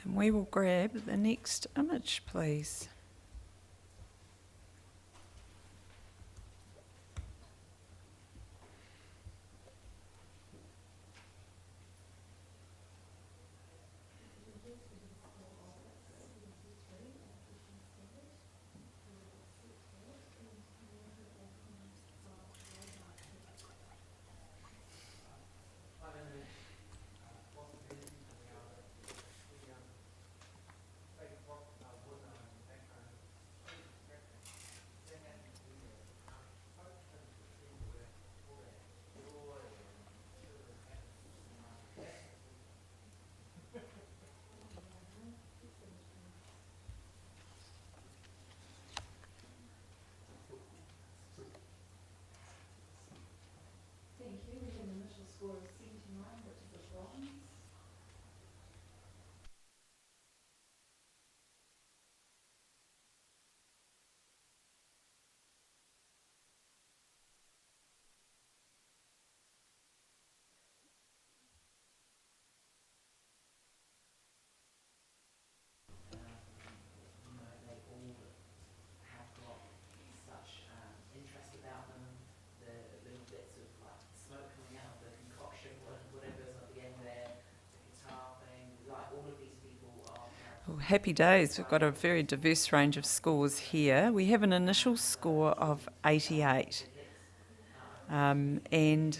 And we will grab the next image, please. Happy days. We've got a very diverse range of scores here. We have an initial score of 88. And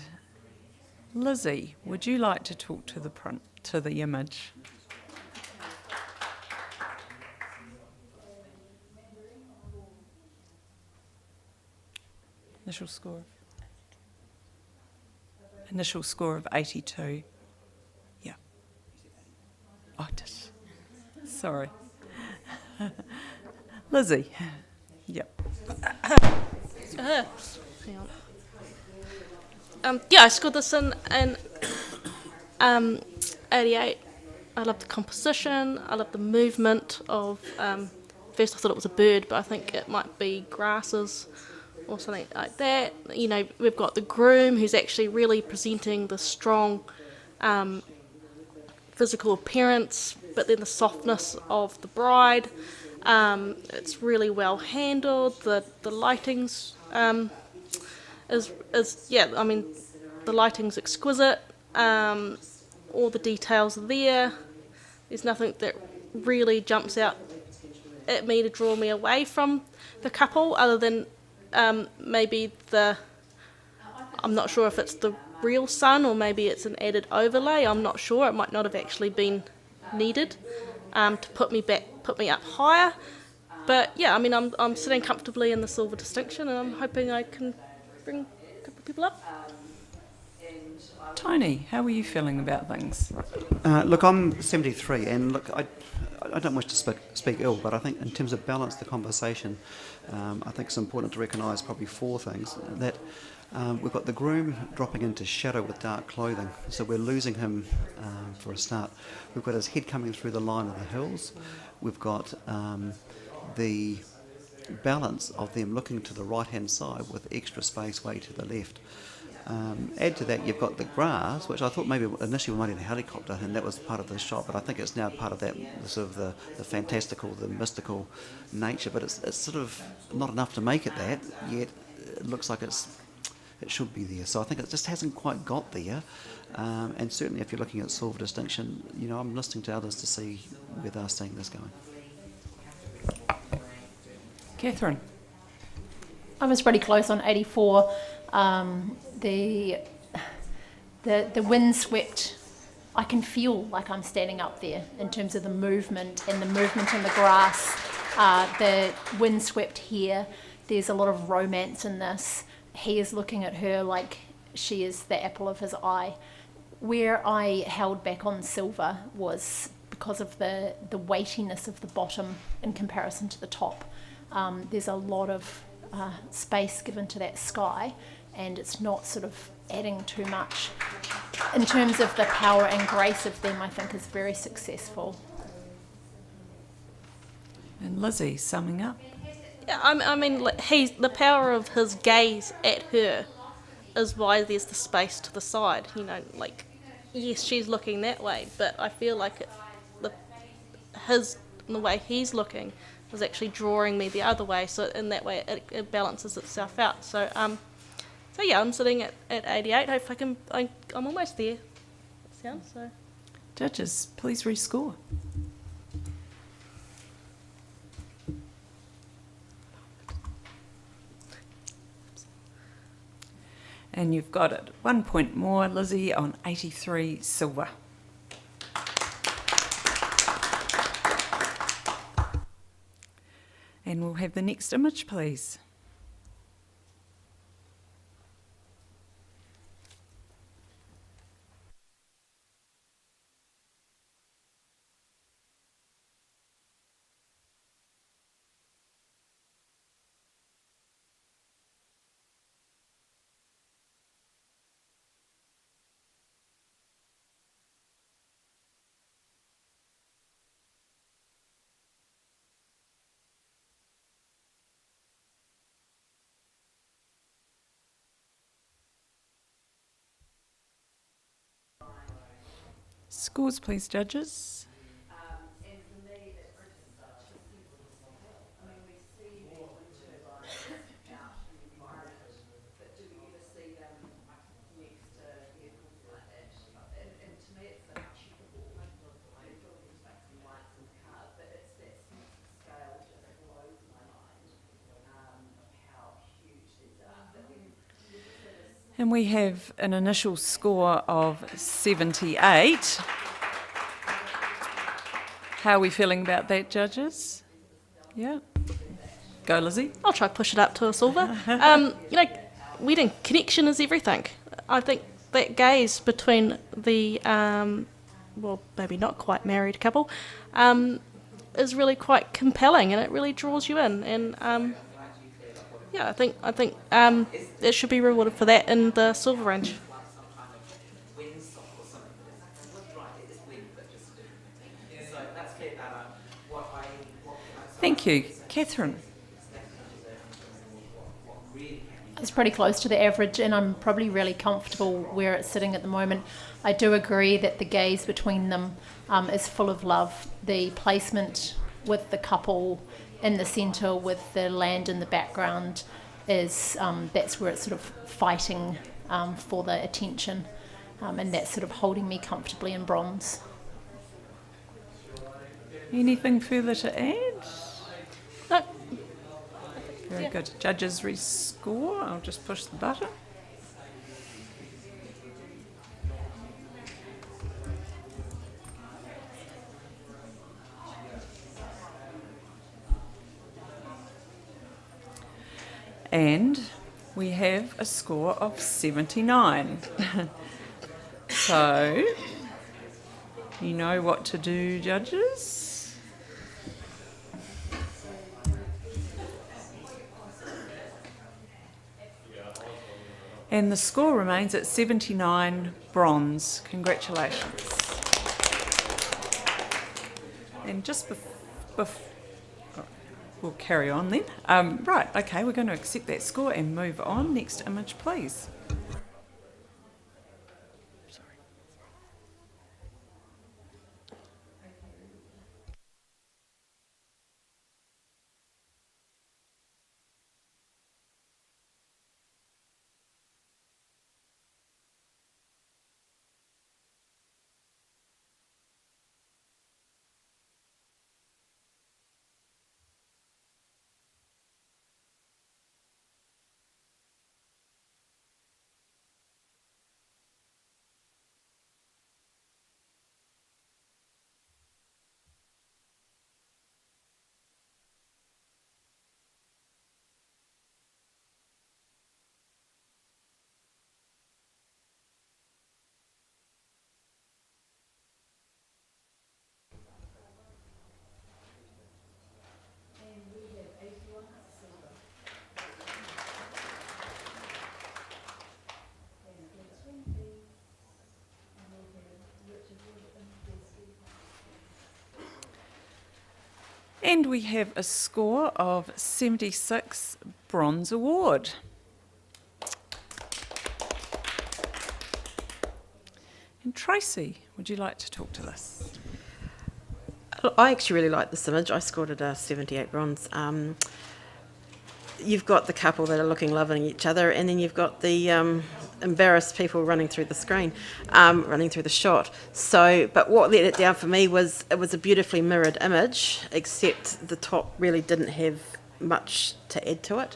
Lizzie, would you like to talk to the image? Initial score of 82. Yeah. Oh, just. Sorry. Lizzie. Yep. Hang on. Yeah, I scored this in 88. I love the composition. I love the movement of. First, I thought it was a bird, but I think it might be grasses or something like that. You know, we've got the groom who's actually really presenting the strong physical appearance, but then the softness of the bride. It's really well handled. The lighting's the lighting's exquisite. All the details are there. There's nothing that really jumps out at me to draw me away from the couple, other than maybe I'm not sure if it's the real sun or maybe it's an added overlay. I'm not sure. It might not have actually been needed to put me up higher. But yeah, I mean, I'm sitting comfortably in the silver distinction, and I'm hoping I can bring a couple of people up. Tony, how are you feeling about things? Look, I'm 73, and look, I don't wish to speak ill, but I think in terms of balance the conversation, I think it's important to recognise probably four things. That we've got the groom dropping into shadow with dark clothing, so we're losing him for a start. We've got his head coming through the line of the hills. We've got the balance of them looking to the right-hand side with extra space way to the left. Add to that, you've got the grass, which I thought maybe initially we might have a helicopter, and that was part of the shot, but I think it's now part of that sort of the fantastical, the mystical nature, but it's sort of not enough to make it that, yet it looks like it's it should be there. So I think it just hasn't quite got there. And certainly if you're looking at silver distinction, you know, I'm listening to others to see where they're seeing this going. Catherine? I was pretty close on 84. The windswept, I can feel like I'm standing up there in terms of the movement and the movement in the grass. The windswept hair, there's a lot of romance in this. He is looking at her like she is the apple of his eye. Where I held back on silver was because of the weightiness of the bottom in comparison to the top. There's a lot of space given to that sky, and it's not sort of adding too much. In terms of the power and grace of them, I think is very successful. And Lizzie, summing up. Yeah, I mean, like, the power of his gaze at her is why there's the space to the side. You know, like, yes, she's looking that way, but I feel like the way he's looking is actually drawing me the other way. So in that way, it balances itself out. So so yeah, I'm sitting at 88. Hopefully, I'm almost there. Sounds so. Judges, please rescore. And you've got it 1 point more, Lizzie, on 83 silver. And we'll have the next image, please. Scores, please, judges. And we have an initial score of 78. How are we feeling about that, judges? Yeah. Go, Lizzie. I'll try to push it up to a silver. You know, wedding connection is everything. I think that gaze between the, well, maybe not quite married couple, is really quite compelling, and it really draws you in. And yeah, I think it should be rewarded for that in the silver range. Thank you. Catherine? It's pretty close to the average, and I'm probably really comfortable where it's sitting at the moment. I do agree that the gaze between them is full of love. The placement with the couple in the centre with the land in the background is that's where it's sort of fighting for the attention, and that's sort of holding me comfortably in bronze. Anything further to add? No. Very good. Judges rescore. I'll just push the button. And we have a score of 79. So, you know what to do, judges? And the score remains at 79 bronze. Congratulations. And just we'll carry on then. Right, okay, we're going to accept that score and move on. Next image, please. And we have a score of 76, Bronze Award. And Tracy, would you like to talk to us? I actually really like this image. I scored it a 78 bronze. You've got the couple that are looking loving each other, and then you've got the embarrassed people running through the screen, running through the shot. So, but what let it down for me was it was a beautifully mirrored image, except the top really didn't have much to add to it.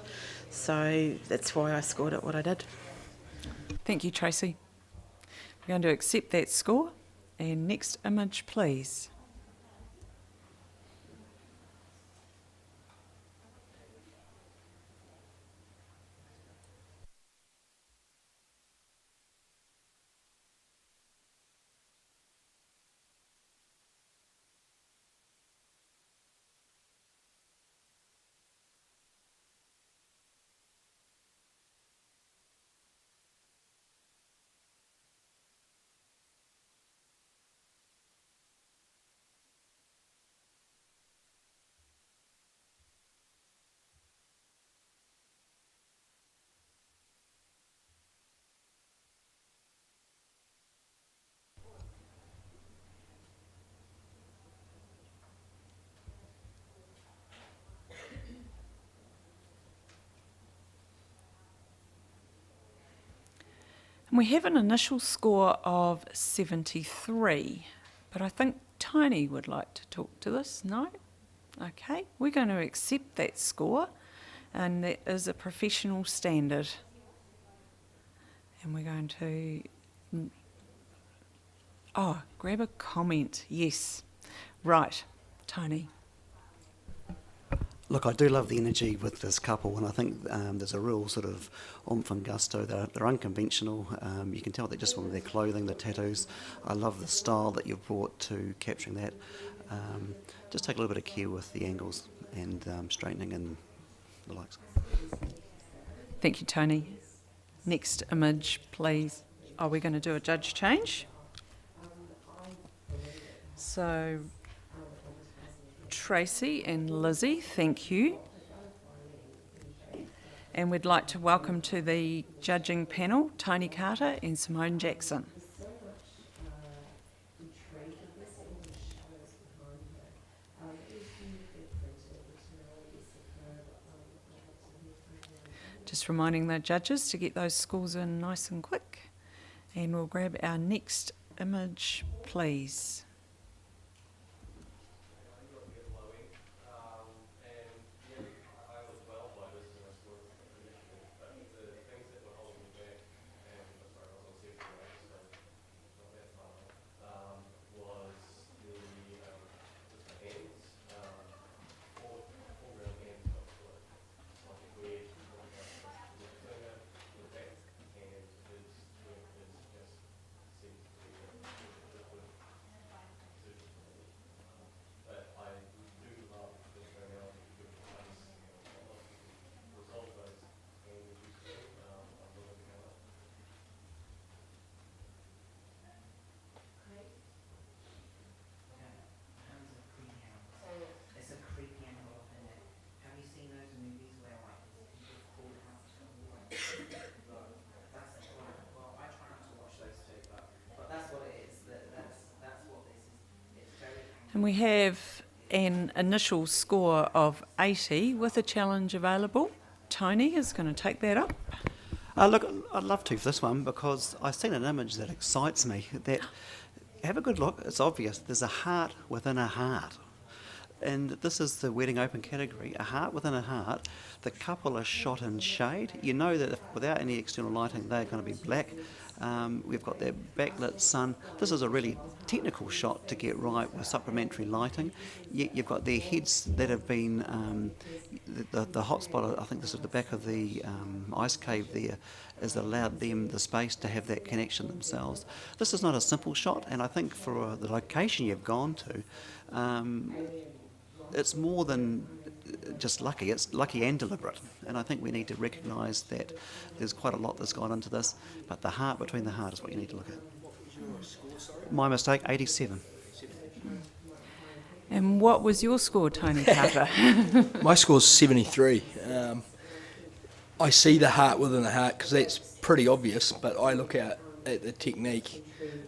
So that's why I scored it what I did. Thank you, Tracy. We're going to accept that score. And next image, please. And we have an initial score of 73, but I think Tony would like to talk to this. No? Okay, we're going to accept that score, and that is a professional standard. And we're going to, grab a comment, yes. Right, Tony. Look, I do love the energy with this couple, and I think there's a real sort of oomph and gusto. They're unconventional. You can tell that just from their clothing, the tattoos. I love the style that you've brought to capturing that. Just take a little bit of care with the angles and straightening and the likes. Thank you, Tony. Next image, please. Oh, we're going to do a judge change. So, Tracy and Lizzie, thank you. And we'd like to welcome to the judging panel Tony Carter and Simone Jackson. Just reminding the judges to get those scores in nice and quick. And we'll grab our next image, please. And we have an initial score of 80 with a challenge available. Tony is going to take that up. Look, I'd love to for this one because I've seen an image that excites me. That have a good look. It's obvious. There's a heart within a heart. And this is the wedding open category, a heart within a heart. The couple are shot in shade. You know that if, without any external lighting, they're going to be black. We've got their backlit sun. This is a really technical shot to get right with supplementary lighting. You've got their heads that have been, the hot spot, I think this is the back of the ice cave there, has allowed them the space to have that connection themselves. This is not a simple shot, and I think for the location you've gone to, it's more than just lucky, it's lucky and deliberate. And I think we need to recognise that there's quite a lot that's gone into this, but the heart between the heart is what you need to look at. My mistake, 87. And what was your score, Tony Carter? My score's 73. I see the heart within the heart because that's pretty obvious, but I look at the technique.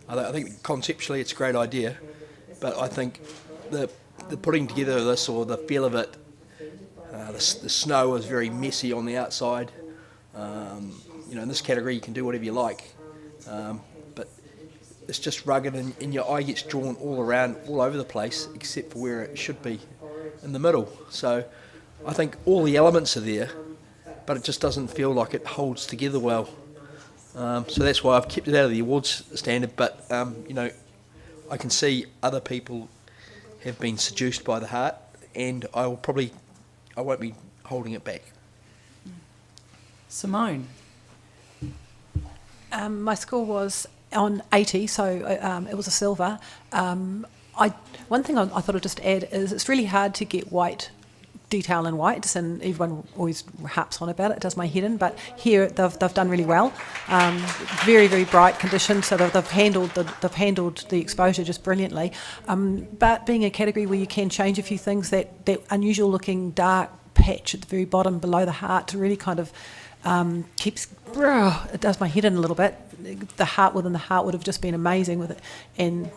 I think conceptually it's a great idea, but I think the putting together of this, or the feel of it, the snow is very messy on the outside. In this category you can do whatever you like, but it's just rugged, and your eye gets drawn all around, all over the place, except for where it should be, in the middle. So I think all the elements are there, but it just doesn't feel like it holds together well. So that's why I've kept it out of the awards standard, but I can see other people have been seduced by the heart, and I won't be holding it back. Simone? My score was on 80, so it was a silver. One thing I thought I'd just add is it's really hard to get white detail in whites, and everyone always harps on about it. It does my head in, but here they've done really well. Very, very bright conditions, so they've handled the exposure just brilliantly. But being a category where you can change a few things, that unusual looking dark patch at the very bottom below the heart to really kind of it does my head in a little bit. The heart within the heart would have just been amazing with it, and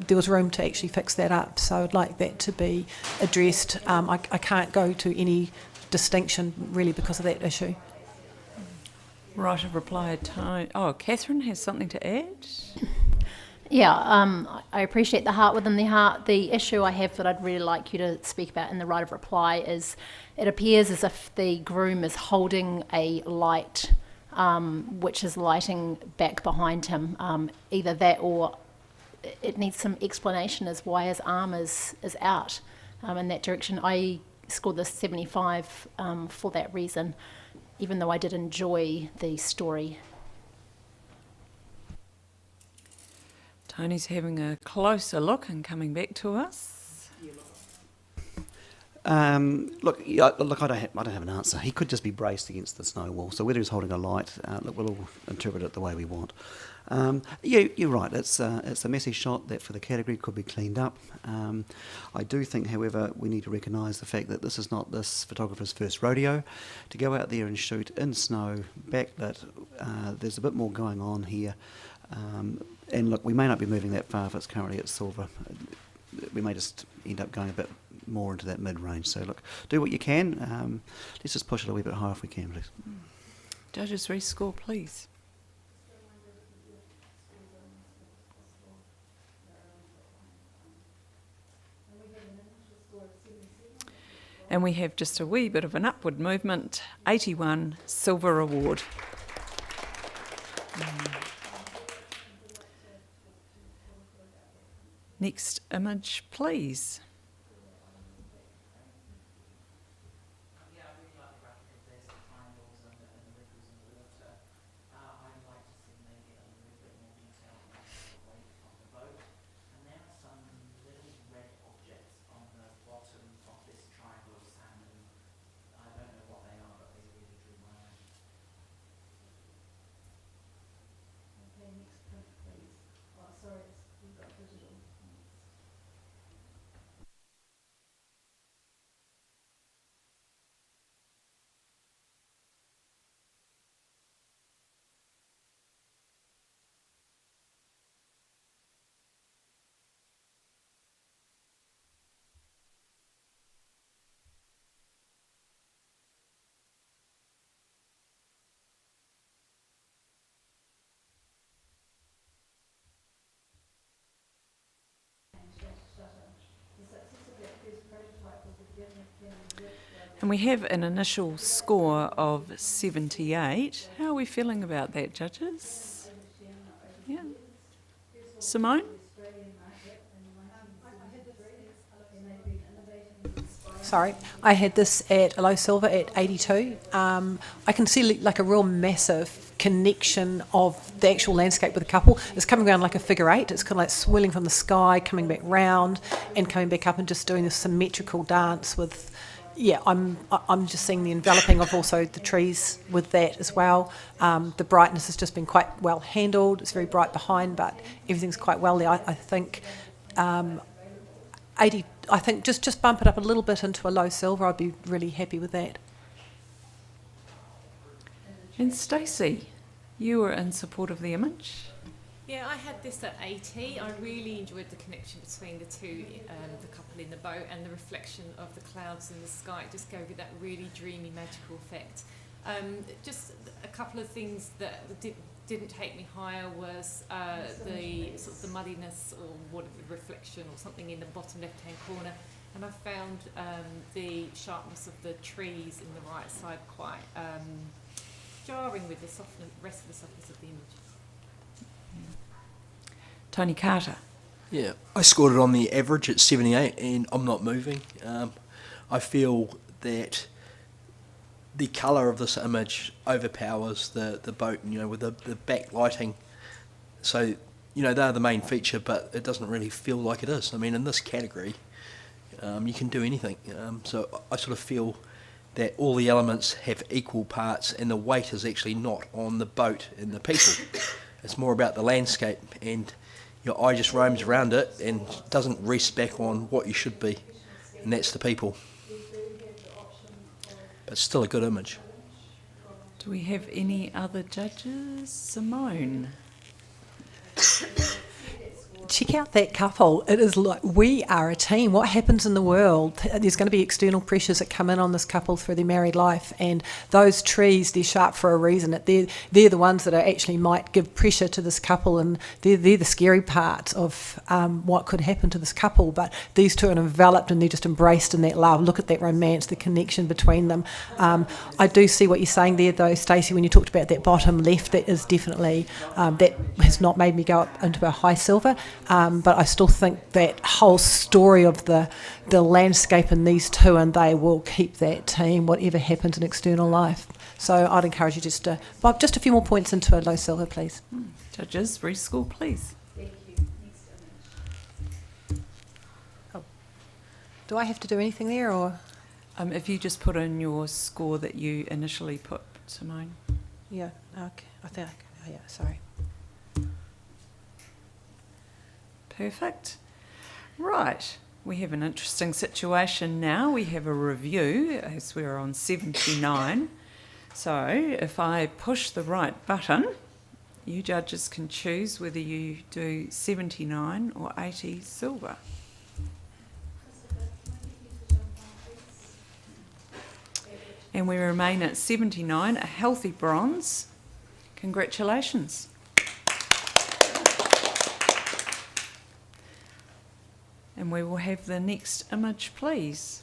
there was room to actually fix that up. So I'd like that to be addressed. I can't go to any distinction really because of that issue. Right of reply, Tony. Oh, Catherine has something to add? Yeah, I appreciate the heart within the heart. The issue I have that I'd really like you to speak about in the right of reply is it appears as if the groom is holding a light which is lighting back behind him. Either that, or it needs some explanation as why his arm is out in that direction. I scored this 75 for that reason, even though I did enjoy the story. Tony's having a closer look and coming back to us. Look, I don't have an answer. He could just be braced against the snow wall. So whether he's holding a light, we'll all interpret it the way we want. You're right. It's a messy shot that for the category could be cleaned up. I do think, however, we need to recognise the fact that this is not this photographer's first rodeo. To go out there and shoot in snow, backlit, there's a bit more going on here. And look, we may not be moving that far if it's currently at silver. We may just end up going a bit more into that mid-range. So look, do what you can. Let's just push it a wee bit higher if we can, please. Judges, rescore, please. And we have just a wee bit of an upward movement. 81, silver award. Next image, please. And we have an initial score of 78. How are we feeling about that, judges? Yeah. Simone? Sorry, I had this at a low silver at 82. I can see like a real massive connection of the actual landscape with the couple. It's coming around like a figure eight. It's kind of like swirling from the sky, coming back round and coming back up and just doing this symmetrical dance with, yeah, I'm just seeing the enveloping of also the trees with that as well. The brightness has just been quite well handled. It's very bright behind, but everything's quite well there. I think 80, I think just bump it up a little bit into a low silver. I'd be really happy with that. And Stacey, you were in support of the image. Yeah, I had this at 80. I really enjoyed the connection between the two, the couple in the boat and the reflection of the clouds in the sky. It just gave it that really dreamy, magical effect. Just a couple of things that didn't take me higher was the sort of the muddiness or what reflection or something in the bottom left-hand corner. And I found the sharpness of the trees in the right side quite jarring with the rest of the softness of the image. Tony Carter. Yeah, I scored it on the average at 78, and I'm not moving. I feel that the colour of this image overpowers the boat, with the backlighting. So, they're the main feature, but it doesn't really feel like it is. I mean, in this category, you can do anything. So I sort of feel that all the elements have equal parts, and the weight is actually not on the boat and the people. It's more about the landscape, and your eye just roams around it and doesn't rest back on what you should be, and that's the people. But still a good image. Do we have any other judges? Simone. Check out that couple. It is like we are a team. What happens in the world? There's going to be external pressures that come in on this couple through their married life, and those trees, they're sharp for a reason. They're the ones that are actually might give pressure to this couple, and they're the scary part of what could happen to this couple. But these two are enveloped and they're just embraced in that love. Look at that romance, the connection between them. I do see what you're saying there, though, Stacey, when you talked about that bottom left. That is definitely that has not made me go up into a high silver. But I still think that whole story of the landscape in these two, and they will keep that team, whatever happens in external life. So I'd encourage you just to bob just a few more points into a low silver, please. Judges, rescore, please. Thank you. Next image. Oh. Do I have to do anything there, or? If you just put in your score that you initially put, Simone. Yeah, okay. I think, yeah, sorry. Perfect. Right, we have an interesting situation now. We have a review as we're on 79. So if I push the right button, you judges can choose whether you do 79 or 80 silver. And we remain at 79, a healthy bronze. Congratulations. And we will have the next image, please.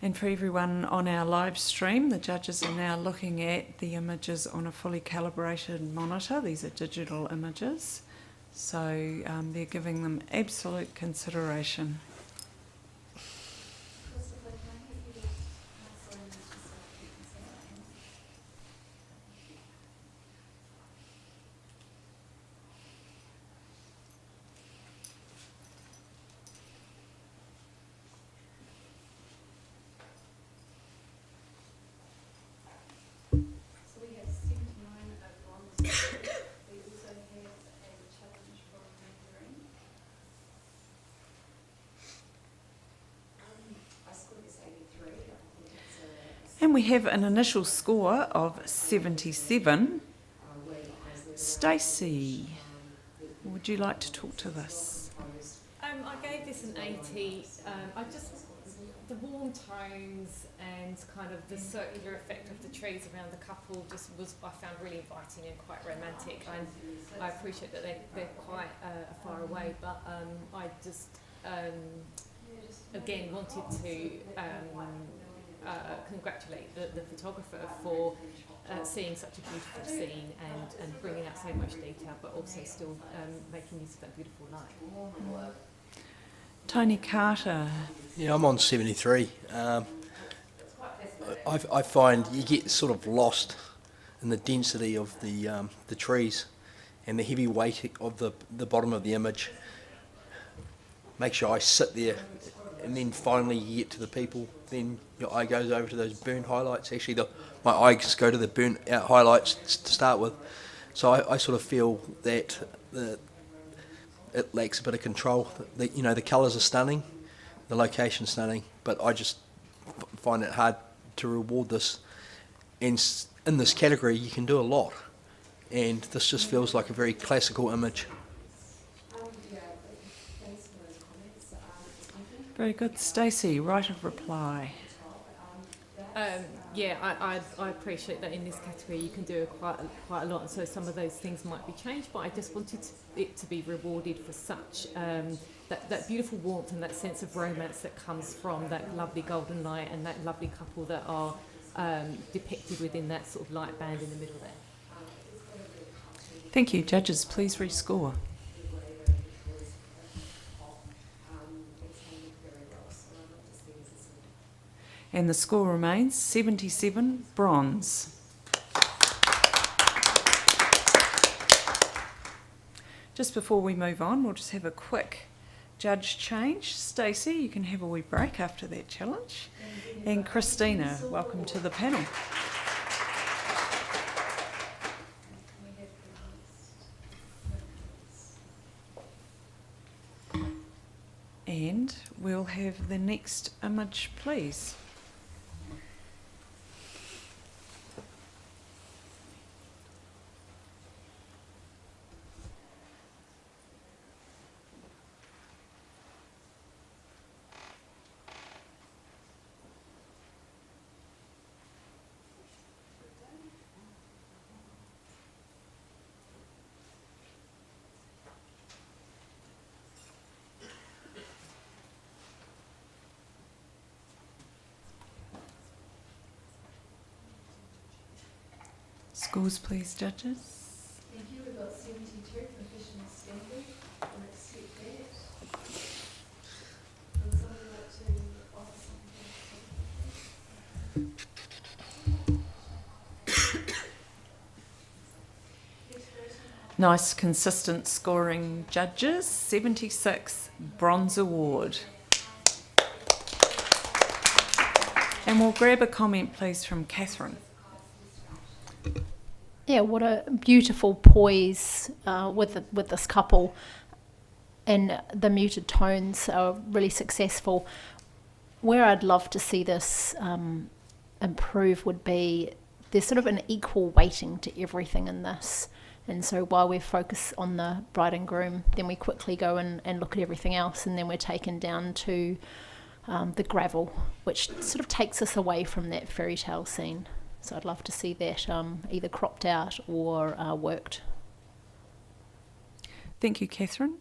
And for everyone on our live stream, the judges are now looking at the images on a fully calibrated monitor. These are digital images, so they're giving them absolute consideration. And we have an initial score of 77. Stacey, would you like to talk to this? I gave this an 80. The warm tones and kind of the circular effect of the trees around the couple I found really inviting and quite romantic. And I appreciate that they're quite far away, but I just again wanted to congratulate the photographer for seeing such a beautiful scene and bringing out so much detail, but also still making use of that beautiful light. Tony Carter. Yeah, I'm on 73. I find you get sort of lost in the density of the trees and the heavy weight of the bottom of the image. Makes your eyes sit there, and then finally you get to the people then your eye goes over to those burnt highlights. Actually, my eyes go to the burnt out highlights to start with. So I sort of feel that it lacks a bit of control. The colours are stunning, the location's stunning, but I just find it hard to reward this. And in this category, you can do a lot, and this just feels like a very classical image. Very good. Stacey, right of reply. Yeah, I appreciate that in this category you can do quite a lot, and so some of those things might be changed, but I just wanted it to be rewarded for such that beautiful warmth and that sense of romance that comes from that lovely golden light and that lovely couple that are depicted within that sort of light band in the middle there. Thank you. Judges, please rescore. And the score remains 77 bronze. Just before we move on, we'll just have a quick judge change. Stacey, you can have a wee break after that challenge. And Christina, welcome to the panel. And we'll have the next image, please. Scores, please, judges. Thank you. We've got 72 professional standard. Let's set that. Would somebody like to offer something? Nice, consistent scoring, judges. 76 bronze award. And we'll grab a comment, please, from Catherine. Yeah, what a beautiful poise with this couple, and the muted tones are really successful. Where I'd love to see this improve would be there's sort of an equal weighting to everything in this, and so while we focus on the bride and groom, then we quickly go and look at everything else, and then we're taken down to the gravel, which sort of takes us away from that fairy tale scene. So I'd love to see that either cropped out or worked. Thank you, Catherine.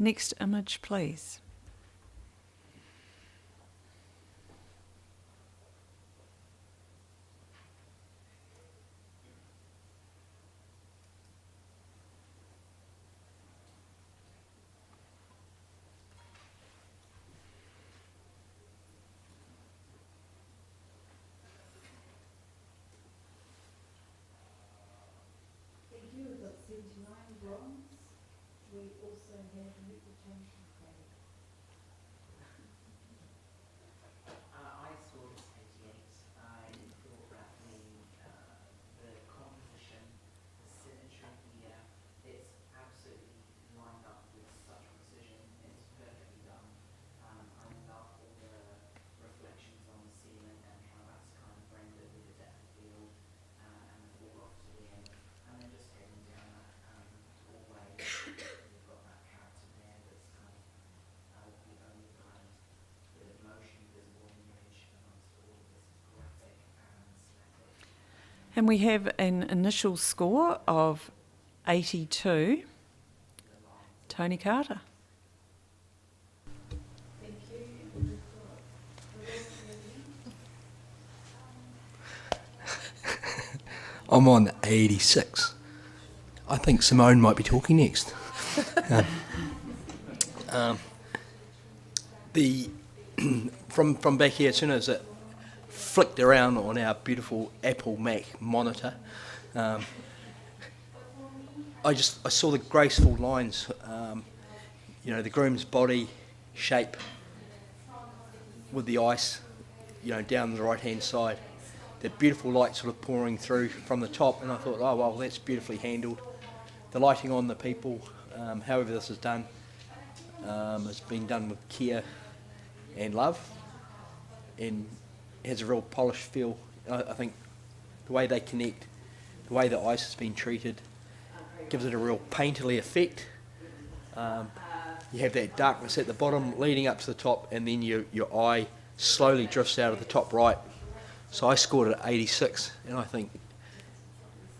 Next image, please. And we have an initial score of 82. Tony Carter. I'm on 86. I think Simone might be talking next. From back here, as soon as it flicked around on our beautiful Apple Mac monitor, I saw the graceful lines, the groom's body shape with the ice down the right-hand side. That beautiful light sort of pouring through from the top, and I thought, oh well, that's beautifully handled. The lighting on the people, however this is done, has been done with care and love, and has a real polished feel. I think the way they connect, the way the ice has been treated, gives it a real painterly effect. You have that darkness at the bottom leading up to the top, and then your eye slowly drifts out of the top right. So I scored it at 86, and I think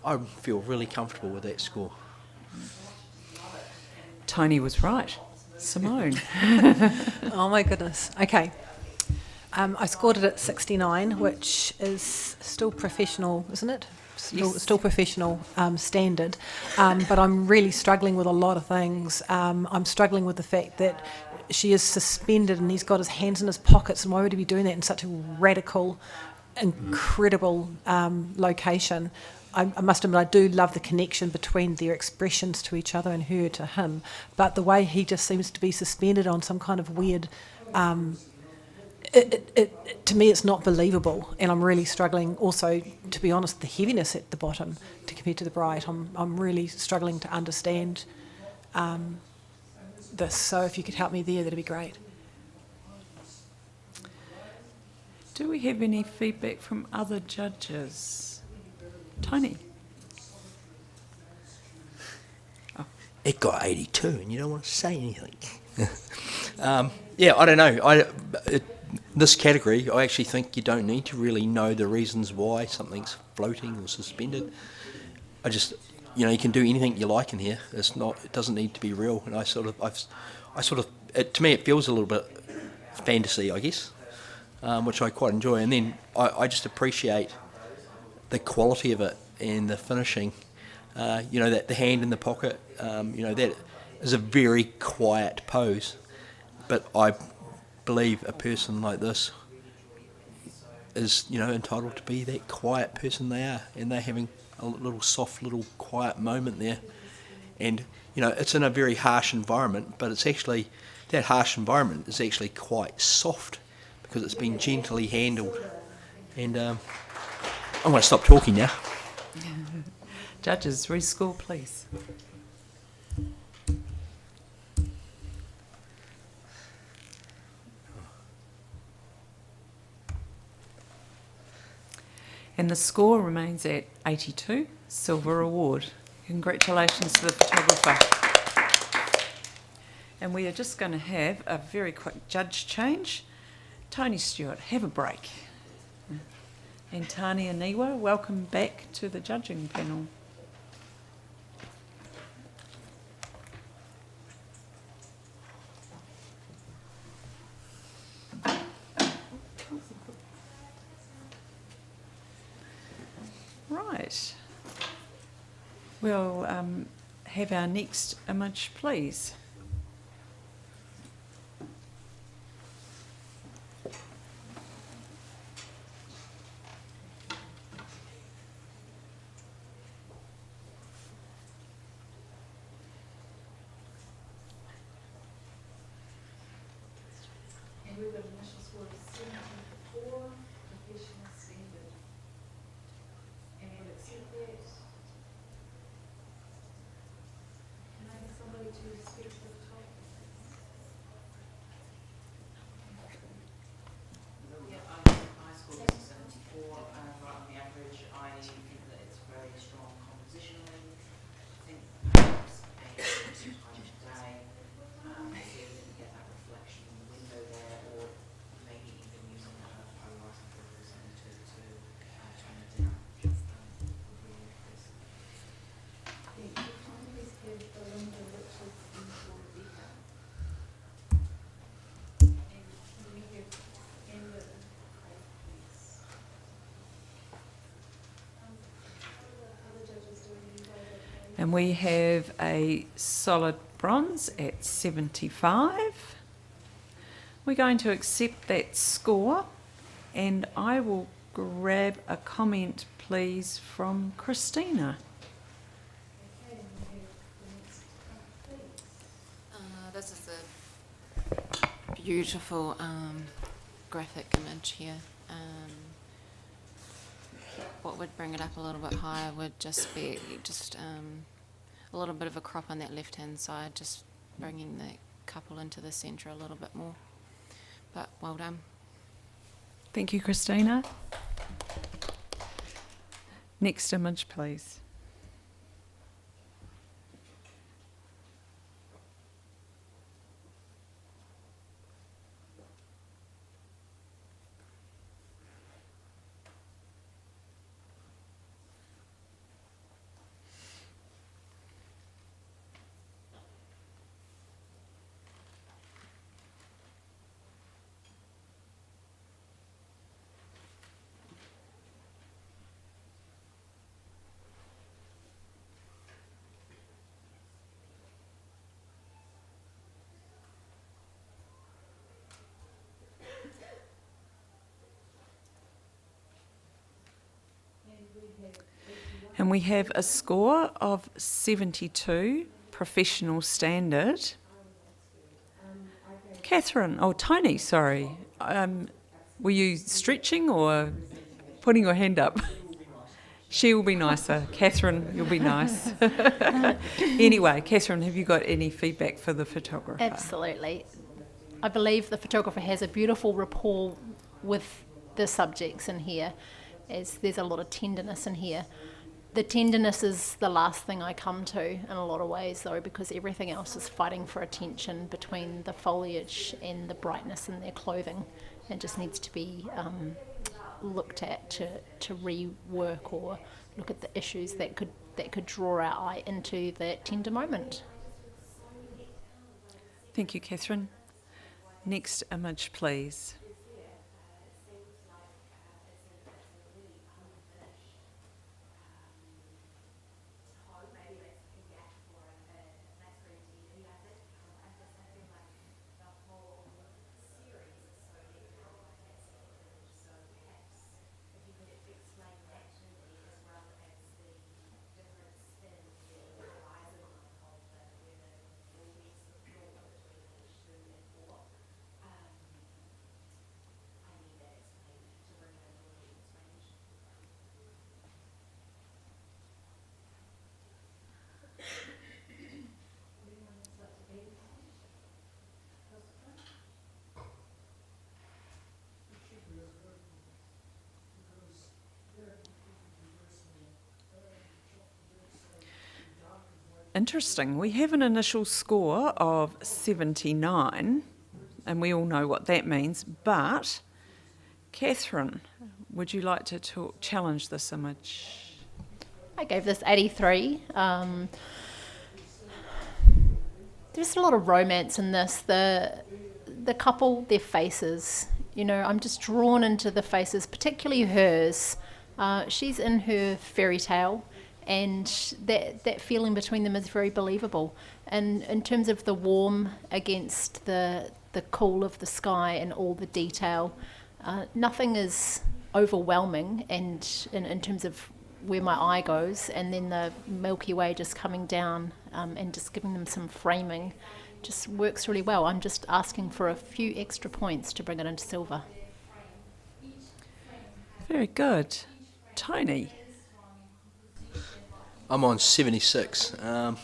I feel really comfortable with that score. Tony was right. Simone. Oh my goodness. Okay. I scored it at 69, which is still professional, isn't it? Still professional standard. But I'm really struggling with a lot of things. I'm struggling with the fact that she is suspended and he's got his hands in his pockets, and why would he be doing that in such a radical, incredible location? I must admit, I do love the connection between their expressions to each other and her to him, but the way he just seems to be suspended on some kind of weird, to me it's not believable, and I'm really struggling also, to be honest, the heaviness at the bottom to compare to the bright. I'm really struggling to understand this, so if you could help me there, that'd be great. Do we have any feedback from other judges? Tony? Oh. It got 82 and you don't want to say anything. Yeah, I don't know. This category, I actually think you don't need to really know the reasons why something's floating or suspended. I just, you can do anything you like in here. It doesn't need to be real. And to me it feels a little bit fantasy, I guess. Which I quite enjoy, and then I just appreciate the quality of it and the finishing. That the hand in the pocket, that is a very quiet pose, but I believe a person like this is entitled to be that quiet person they are, and they're having a little soft, little quiet moment there, and it's in a very harsh environment, but it's actually that harsh environment is actually quite soft, because it's been gently handled. And I'm going to stop talking now. Judges, rescore, please. And the score remains at 82, silver award. Congratulations to the photographer. And we are just going to have a very quick judge change. Tony Stewart, have a break. And Tania Niwa, welcome back to the judging panel. Right. We'll have our next image, please. And we have a solid bronze at 75. We're going to accept that score, and I will grab a comment, please, from Christina. This is a beautiful graphic image here. what would bring it up a little bit higher would just be a little bit of a crop on that left-hand side, just bringing the couple into the centre a little bit more. But well done. Thank you, Christina. Next image, please. And we have a score of 72, professional standard. Catherine, Tony, sorry. Were you stretching or putting your hand up? She will be nicer. Catherine, you'll be nice. Anyway, Catherine, have you got any feedback for the photographer? Absolutely. I believe the photographer has a beautiful rapport with the subjects in here, as there's a lot of tenderness in here. The tenderness is the last thing I come to in a lot of ways, though, because everything else is fighting for attention between the foliage and the brightness in their clothing. It just needs to be looked at to rework or look at the issues that could draw our eye into that tender moment. Thank you, Catherine. Next image, please. Interesting. We have an initial score of 79, and we all know what that means, but Catherine, would you like to challenge this image? I gave this 83. There's a lot of romance in this. The couple, their faces, I'm just drawn into the faces, particularly hers. She's in her fairy tale, and that feeling between them is very believable. And in terms of the warm against the cool of the sky and all the detail, nothing is overwhelming, and in terms of where my eye goes, and then the Milky Way just coming down and just giving them some framing just works really well. I'm just asking for a few extra points to bring it into silver. Very good. Tony? I'm on 76. The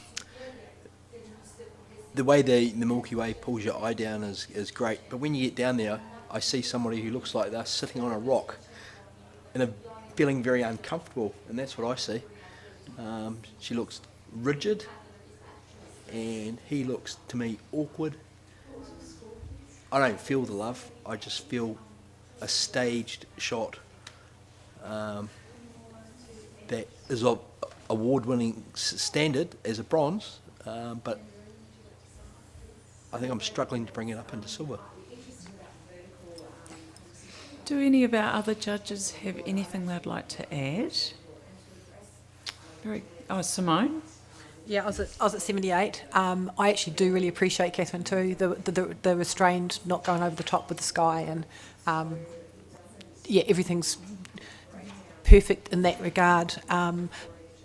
way the Milky Way pulls your eye down is great, but when you get down there, I see somebody who looks like they're sitting on a rock and feeling very uncomfortable, and that's what I see. She looks rigid, and he looks, to me, awkward. I don't feel the love, I just feel a staged shot that is of award-winning standard as a bronze, but I think I'm struggling to bring it up into silver. Do any of our other judges have anything they'd like to add? Simone? Yeah, I was at 78. I actually do really appreciate Catherine too, the restrained, not going over the top with the sky, and everything's perfect in that regard.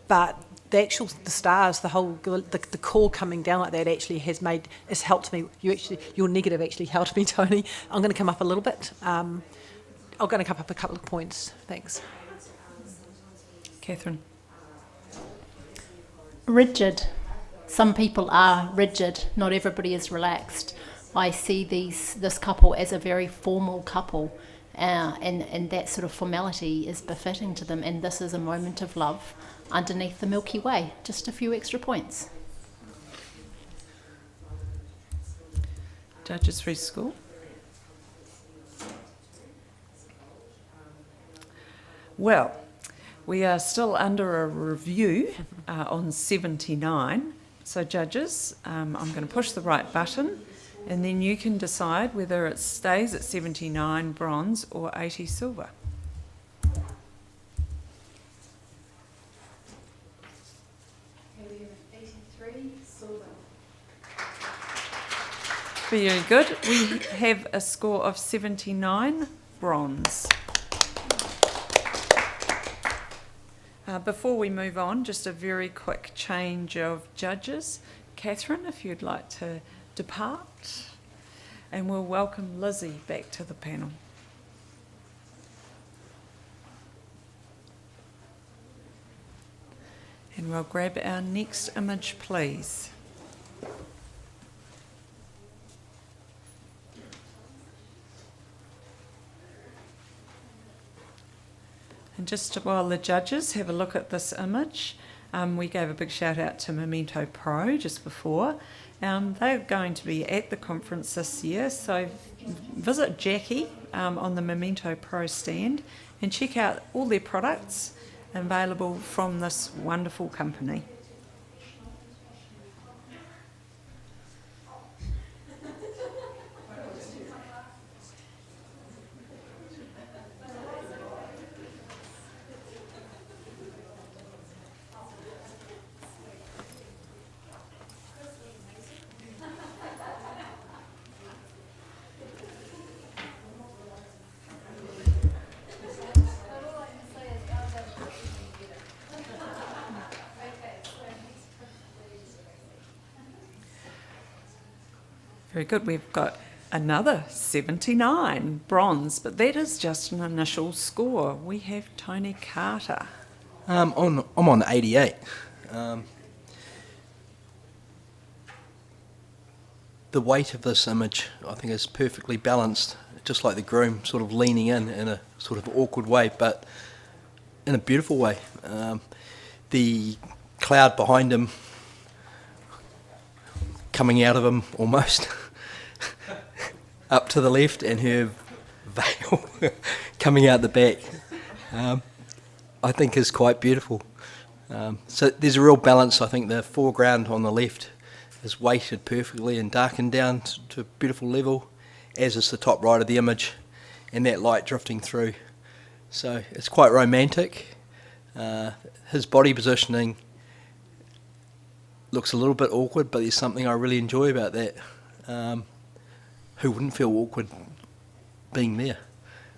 But the stars, the core coming down like that actually has helped me. Your negative actually helped me, Tony. I'm going to come up a little bit. I'm going to come up a couple of points. Thanks. Catherine. Rigid. Some people are rigid. Not everybody is relaxed. I see this couple as a very formal couple, and that sort of formality is befitting to them. And this is a moment of love underneath the Milky Way. Just a few extra points. Judges rescore. Well, we are still under a review on 79. So judges, I'm going to push the right button, and then you can decide whether it stays at 79 bronze or 80 silver. Very good. We have a score of 79 bronze. Before we move on, just a very quick change of judges. Catherine, if you'd like to depart, and we'll welcome Lizzie back to the panel. And we'll grab our next image, please. And just while the judges have a look at this image, we gave a big shout out to Memento Pro just before. They're going to be at the conference this year, so visit Jackie on the Memento Pro stand and check out all their products available from this wonderful company. Very good. We've got another 79 bronze, but that is just an initial score. We have Tony Carter. I'm on 88. The weight of this image, I think, is perfectly balanced, just like the groom sort of leaning in a sort of awkward way, but in a beautiful way. The cloud behind him, coming out of him almost, up to the left, and her veil coming out the back, I think is quite beautiful. So there's a real balance. I think the foreground on the left is weighted perfectly and darkened down to a beautiful level, as is the top right of the image, and that light drifting through. So it's quite romantic. His body positioning looks a little bit awkward, but there's something I really enjoy about that. Who wouldn't feel awkward being there?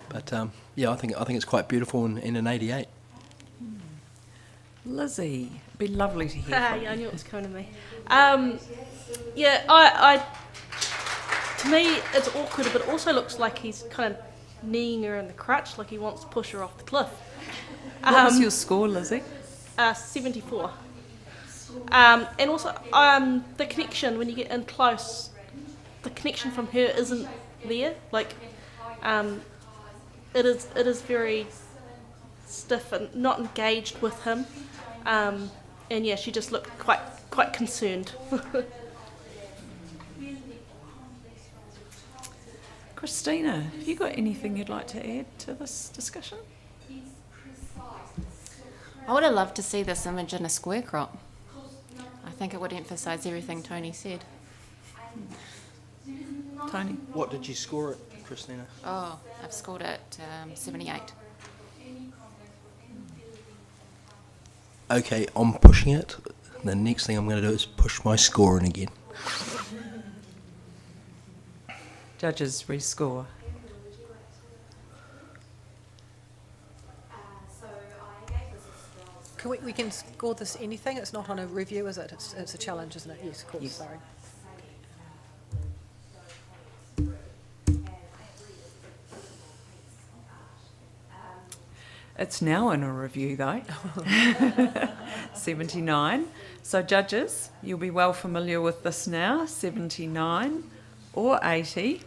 But yeah, I think it's quite beautiful in an 88. Lizzie, it'd be lovely to hear from Yeah, I you. knew it was coming to me. Yeah, I to me it's awkward, but it also looks like he's kind of kneeing her in the crutch, like he wants to push her off the cliff. What was your score, Lizzie? 74. And also the connection when you get in close, the connection from her isn't there. Like it is very stiff and not engaged with him. And yeah, she just looked quite concerned. Christina, have you got anything you'd like to add to this discussion? I would have loved to see this image in a square crop. I think it would emphasise everything Tony said. Tony? What did you score it, Christina? Oh, I've scored it 78. Okay, I'm pushing it. The next thing I'm going to do is push my score in again. Judges rescore. We can score this anything? It's not on a review, is it? It's a challenge, isn't it? Yes, of course, Yes. sorry. It's now in a review though. 79. So judges, you'll be well familiar with this now. 79 or 80.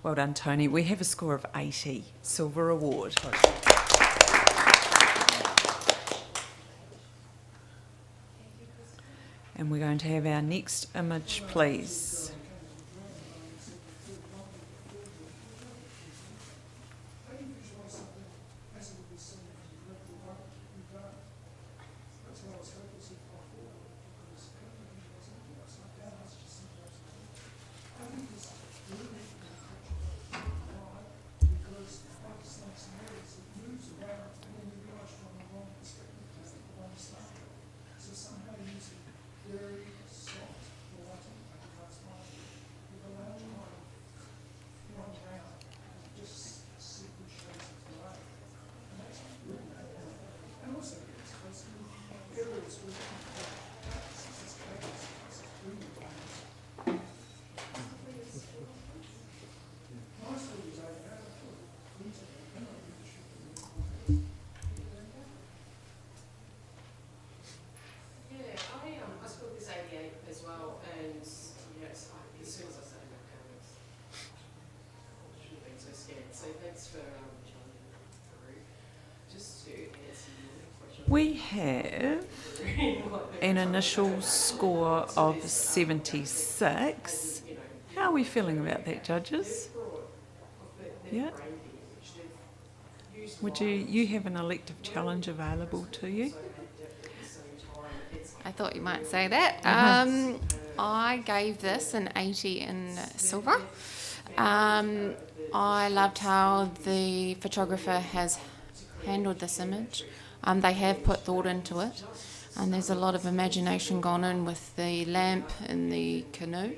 Well done, Tony. We have a score of 80. Silver award. And we're going to have our next image, please. We have an initial score of 76. How are we feeling about that, judges? Yeah? Would you have an elective challenge available to you? I thought you might say that. I gave this an 80 in silver. I loved how the photographer has handled this image. They have put thought into it, and there's a lot of imagination gone in with the lamp in the canoe.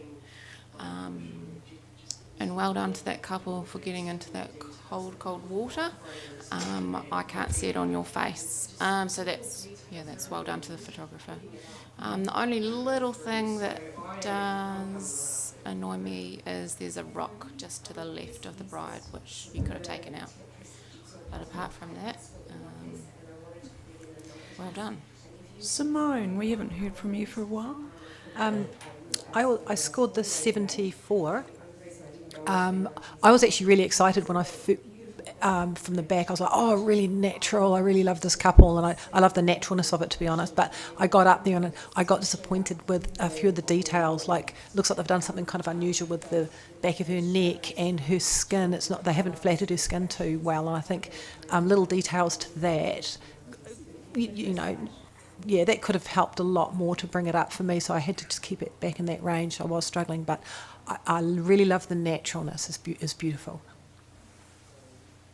And well done to that couple for getting into that cold water. I can't see it on your face. So that's well done to the photographer. The only little thing that does annoy me is there's a rock just to the left of the bride, which you could have taken out. But apart from that, well done. Simone, we haven't heard from you for a while. I scored this 74. I was actually really excited when from the back. I was like, oh, really natural. I really love this couple, and I love the naturalness of it, to be honest. But I got up there and I got disappointed with a few of the details. Like, looks like they've done something kind of unusual with the back of her neck and her skin. They haven't flattered her skin too well, and I think little details to that, that could have helped a lot more to bring it up for me. So I had to just keep it back in that range. I was struggling, but I really love the naturalness. It's beautiful.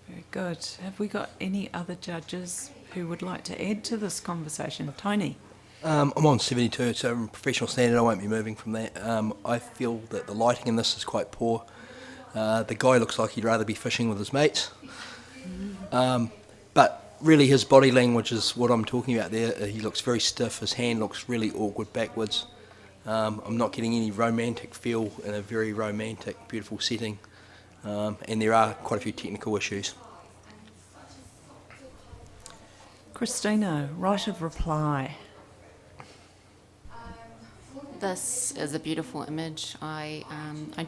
Very good. Have we got any other judges who would like to add to this conversation? Tony? I'm on 72. It's a professional standard. I won't be moving from that. I feel that the lighting in this is quite poor. The guy looks like he'd rather be fishing with his mates. But really his body language is what I'm talking about there. He looks very stiff. His hand looks really awkward backwards. I'm not getting any romantic feel in a very romantic, beautiful setting. And there are quite a few technical issues. Christina, right of reply. This is a beautiful image. I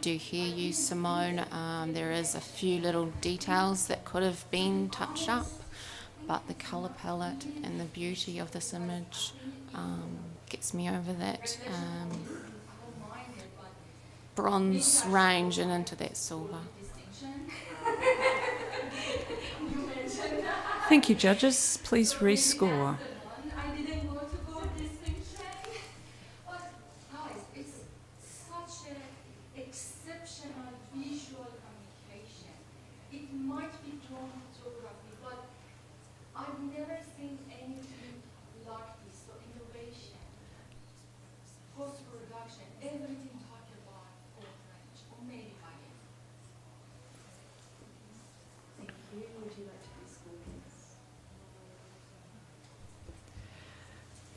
do hear you, Simone. There is a few little details that could have been touched up, but the colour palette and the beauty of this image gets me over that bronze range and into that silver. Thank you, judges. Please rescore.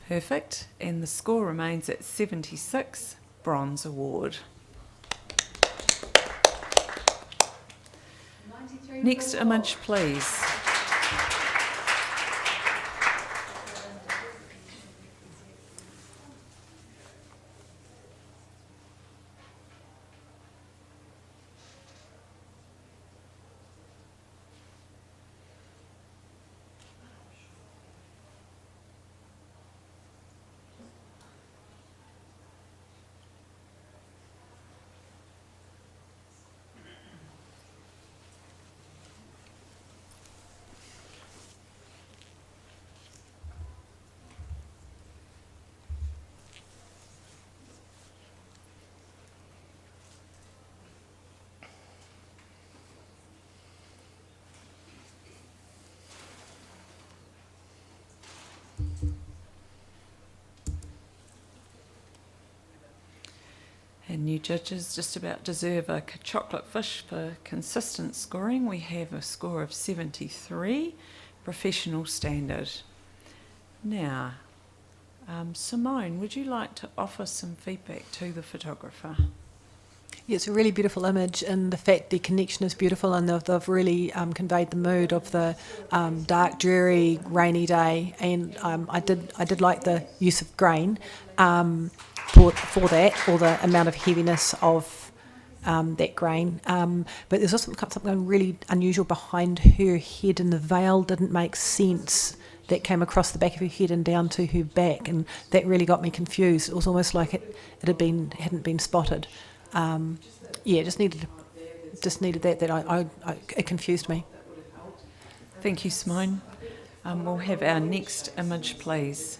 Perfect. And the score remains at 76, bronze award. Next image, please. And you judges just about deserve a chocolate fish for consistent scoring. We have a score of 73, professional standard. Now, Simone, would you like to offer some feedback to the photographer? Yeah, it's a really beautiful image, and the fact the connection is beautiful, and they've really conveyed the mood of the dark, dreary, rainy day. And I did like the use of grain for that, or the amount of heaviness of that grain. But there's also something really unusual behind her head, and the veil didn't make sense. That came across the back of her head and down to her back, and that really got me confused. It was almost like it hadn't been spotted. Yeah, just needed that. It confused me. Thank you, Simone. We'll have our next image, please.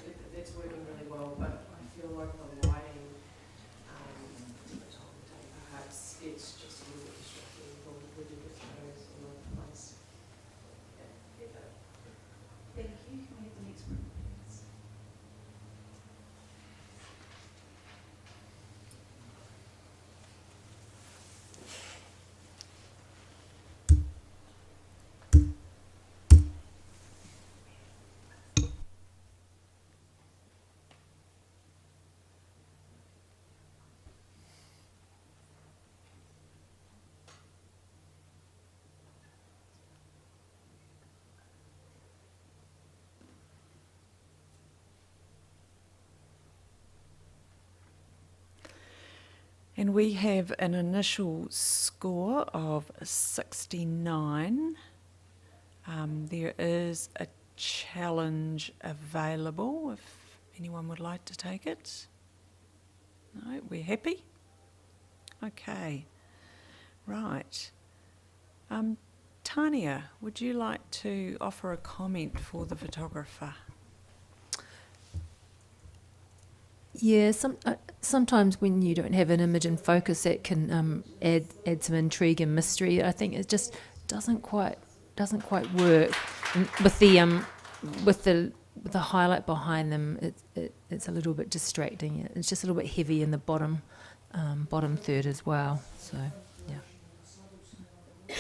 And we have an initial score of 69. There is a challenge available if anyone would like to take it. No, we're happy? Okay, right. Tania, would you like to offer a comment for the photographer? Yeah, sometimes when you don't have an image in focus, that can add some intrigue and mystery. I think it just doesn't quite work. And with the highlight behind them, it's a little bit distracting. It's just a little bit heavy in the bottom third as well. So yeah.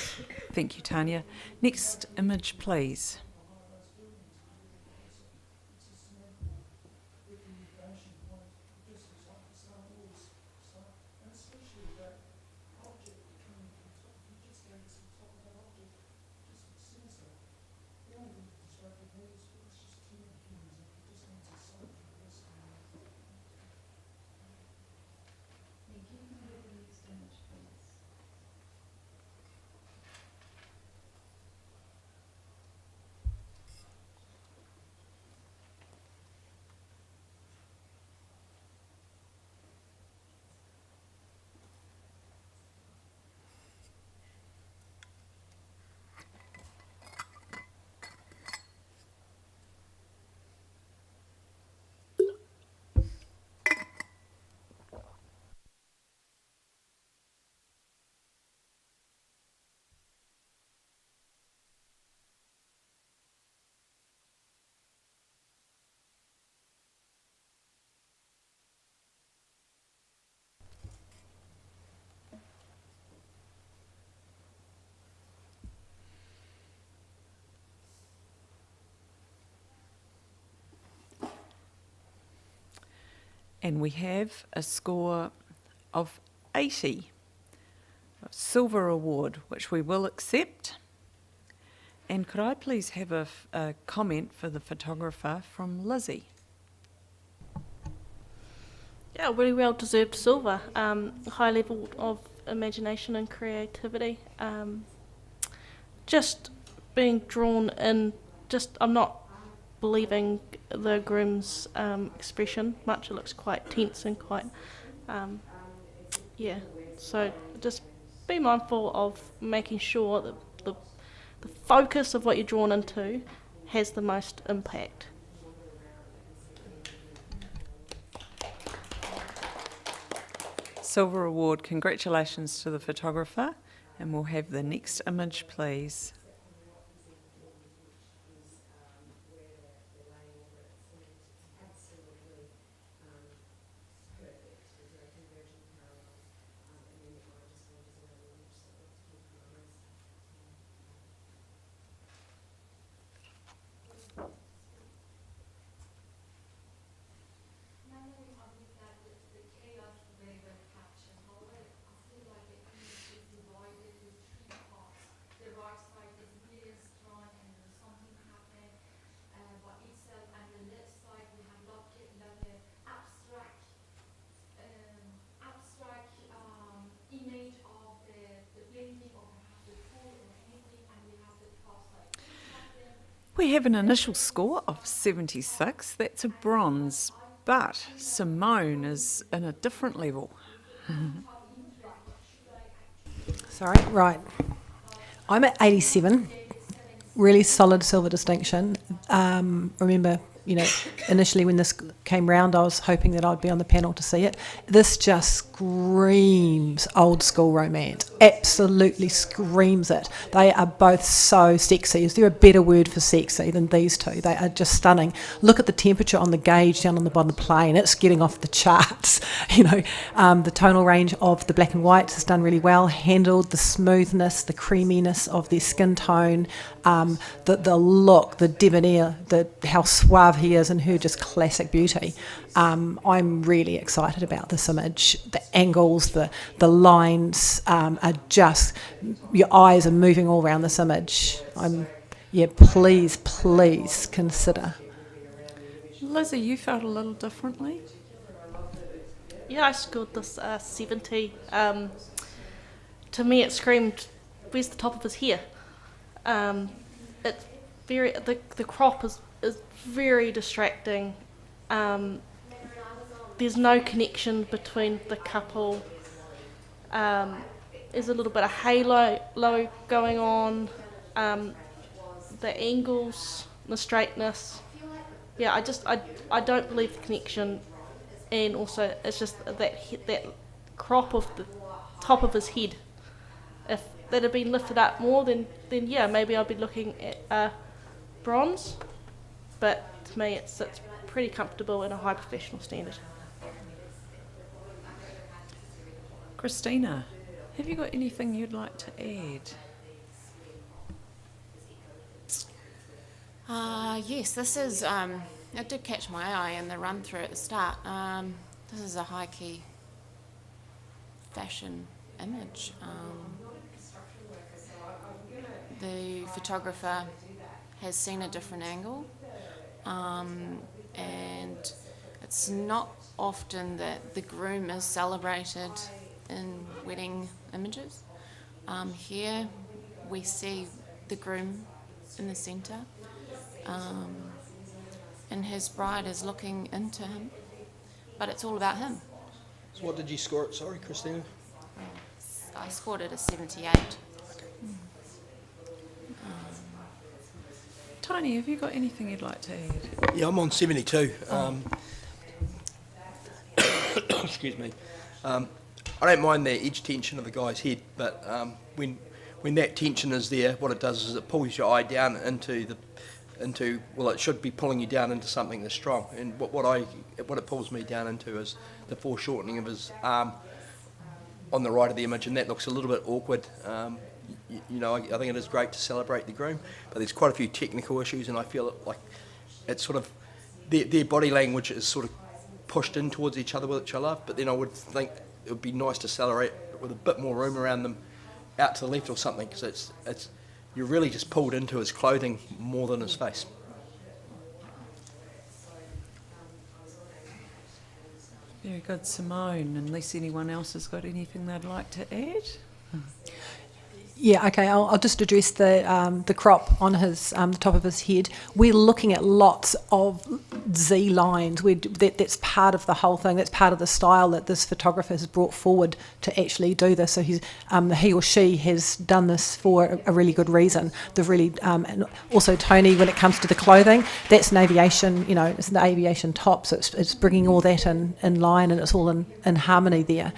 Thank you, Tania. Next image, please. And we have a score of 80, a silver award, which we will accept. And could I please have a comment for the photographer from Lizzie? Yeah, really well deserved silver. High level of imagination and creativity. Just being drawn in, I'm not believing the groom's expression much. It looks quite tense and quite, so just be mindful of making sure that the focus of what you're drawn into has the most impact. Silver award, congratulations to the photographer, and we'll have the next image, please. We have an initial score of 76. That's a bronze, but Simone is in a different level. Sorry, right. I'm at 87. Really solid silver distinction. Remember, initially when this came round, I was hoping that I'd be on the panel to see it. This just screams old school romance. Absolutely screams it. They are both so sexy. Is there a better word for sexy than these two? They are just stunning. Look at the temperature on the gauge down on the bottom plane. It's getting off the charts. The tonal range of the black and whites is done really well. Handled the smoothness, the creaminess of their skin tone, the look, the debonair, how suave he is, and her just classic beauty. I'm really excited about this image. The angles, the lines are just, your eyes are moving all around this image. Please consider. Lizzie, you felt a little differently? Yeah, I scored this 70. To me, it screamed, where's the top of his hair? It's very, the crop is very distracting. There's no connection between the couple. There's a little bit of halo going on. The angles, the straightness. Yeah, I don't believe the connection, and also it's just that crop of the top of his head. If that had been lifted up more, then yeah, maybe I'd be looking at bronze. But to me, it's pretty comfortable in a high professional standard. Christina, have you got anything you'd like to add? Yes, this is, it did catch my eye in the run through at the start. This is a high key fashion image. The photographer has seen a different angle, and it's not often that the groom is celebrated in wedding images. Here we see the groom in the centre, and his bride is looking into him, but it's all about him. So what did you score it? Sorry, Christina. I scored it a 78. Tiny, have you got anything you'd like to add? Yeah, I'm on 72. Excuse me. I don't mind the edge tension of the guy's head, but when that tension is there, what it does is it pulls your eye down into it should be pulling you down into something that's strong. And what it pulls me down into is the foreshortening of his arm on the right of the image, and that looks a little bit awkward. I think it is great to celebrate the groom, but there's quite a few technical issues, and I feel like it's sort of their body language is sort of pushed in towards each other, which I love, but then I would think it would be nice to accelerate with a bit more room around them out to the left or something, because it's you're really just pulled into his clothing more than his face. Very good, Simone. Unless anyone else has got anything they'd like to add. Yeah, okay, I'll just address the crop on his the top of his head. We're looking at lots of Z lines. That's part of the whole thing. That's part of the style that this photographer has brought forward to actually do this. So he or she has done this for a really good reason. They've really, and also Tony, when it comes to the clothing, that's an aviation, it's the aviation top, so it's bringing all that in line, and it's all in harmony there.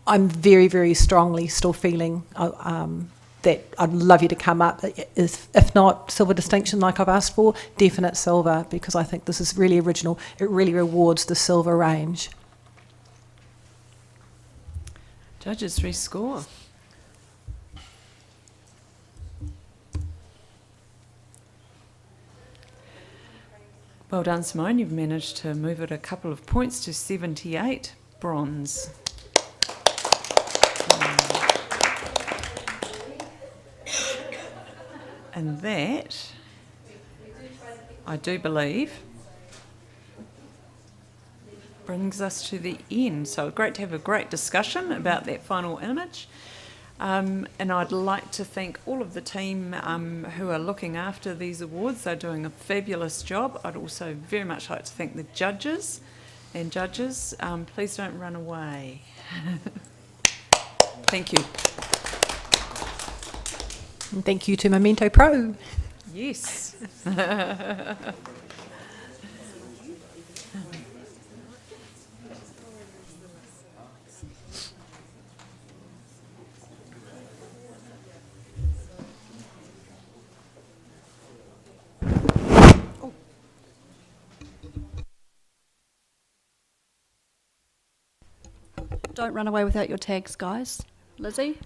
I'm very, very strongly still feeling that I'd love you to come up. If not silver distinction like I've asked for, definite silver, because I think this is really original. It really rewards the silver range. Judges, rescore. Well done, Simone. You've managed to move it a couple of points to 78 bronze. And that, I do believe, brings us to the end. So great to have a great discussion about that final image. And I'd like to thank all of the team who are looking after these awards. They're doing a fabulous job. I'd also very much like to thank the judges. And judges, please don't run away. Thank you. And thank you to Memento Pro. Yes. Don't run away without your tags, guys. Lizzie?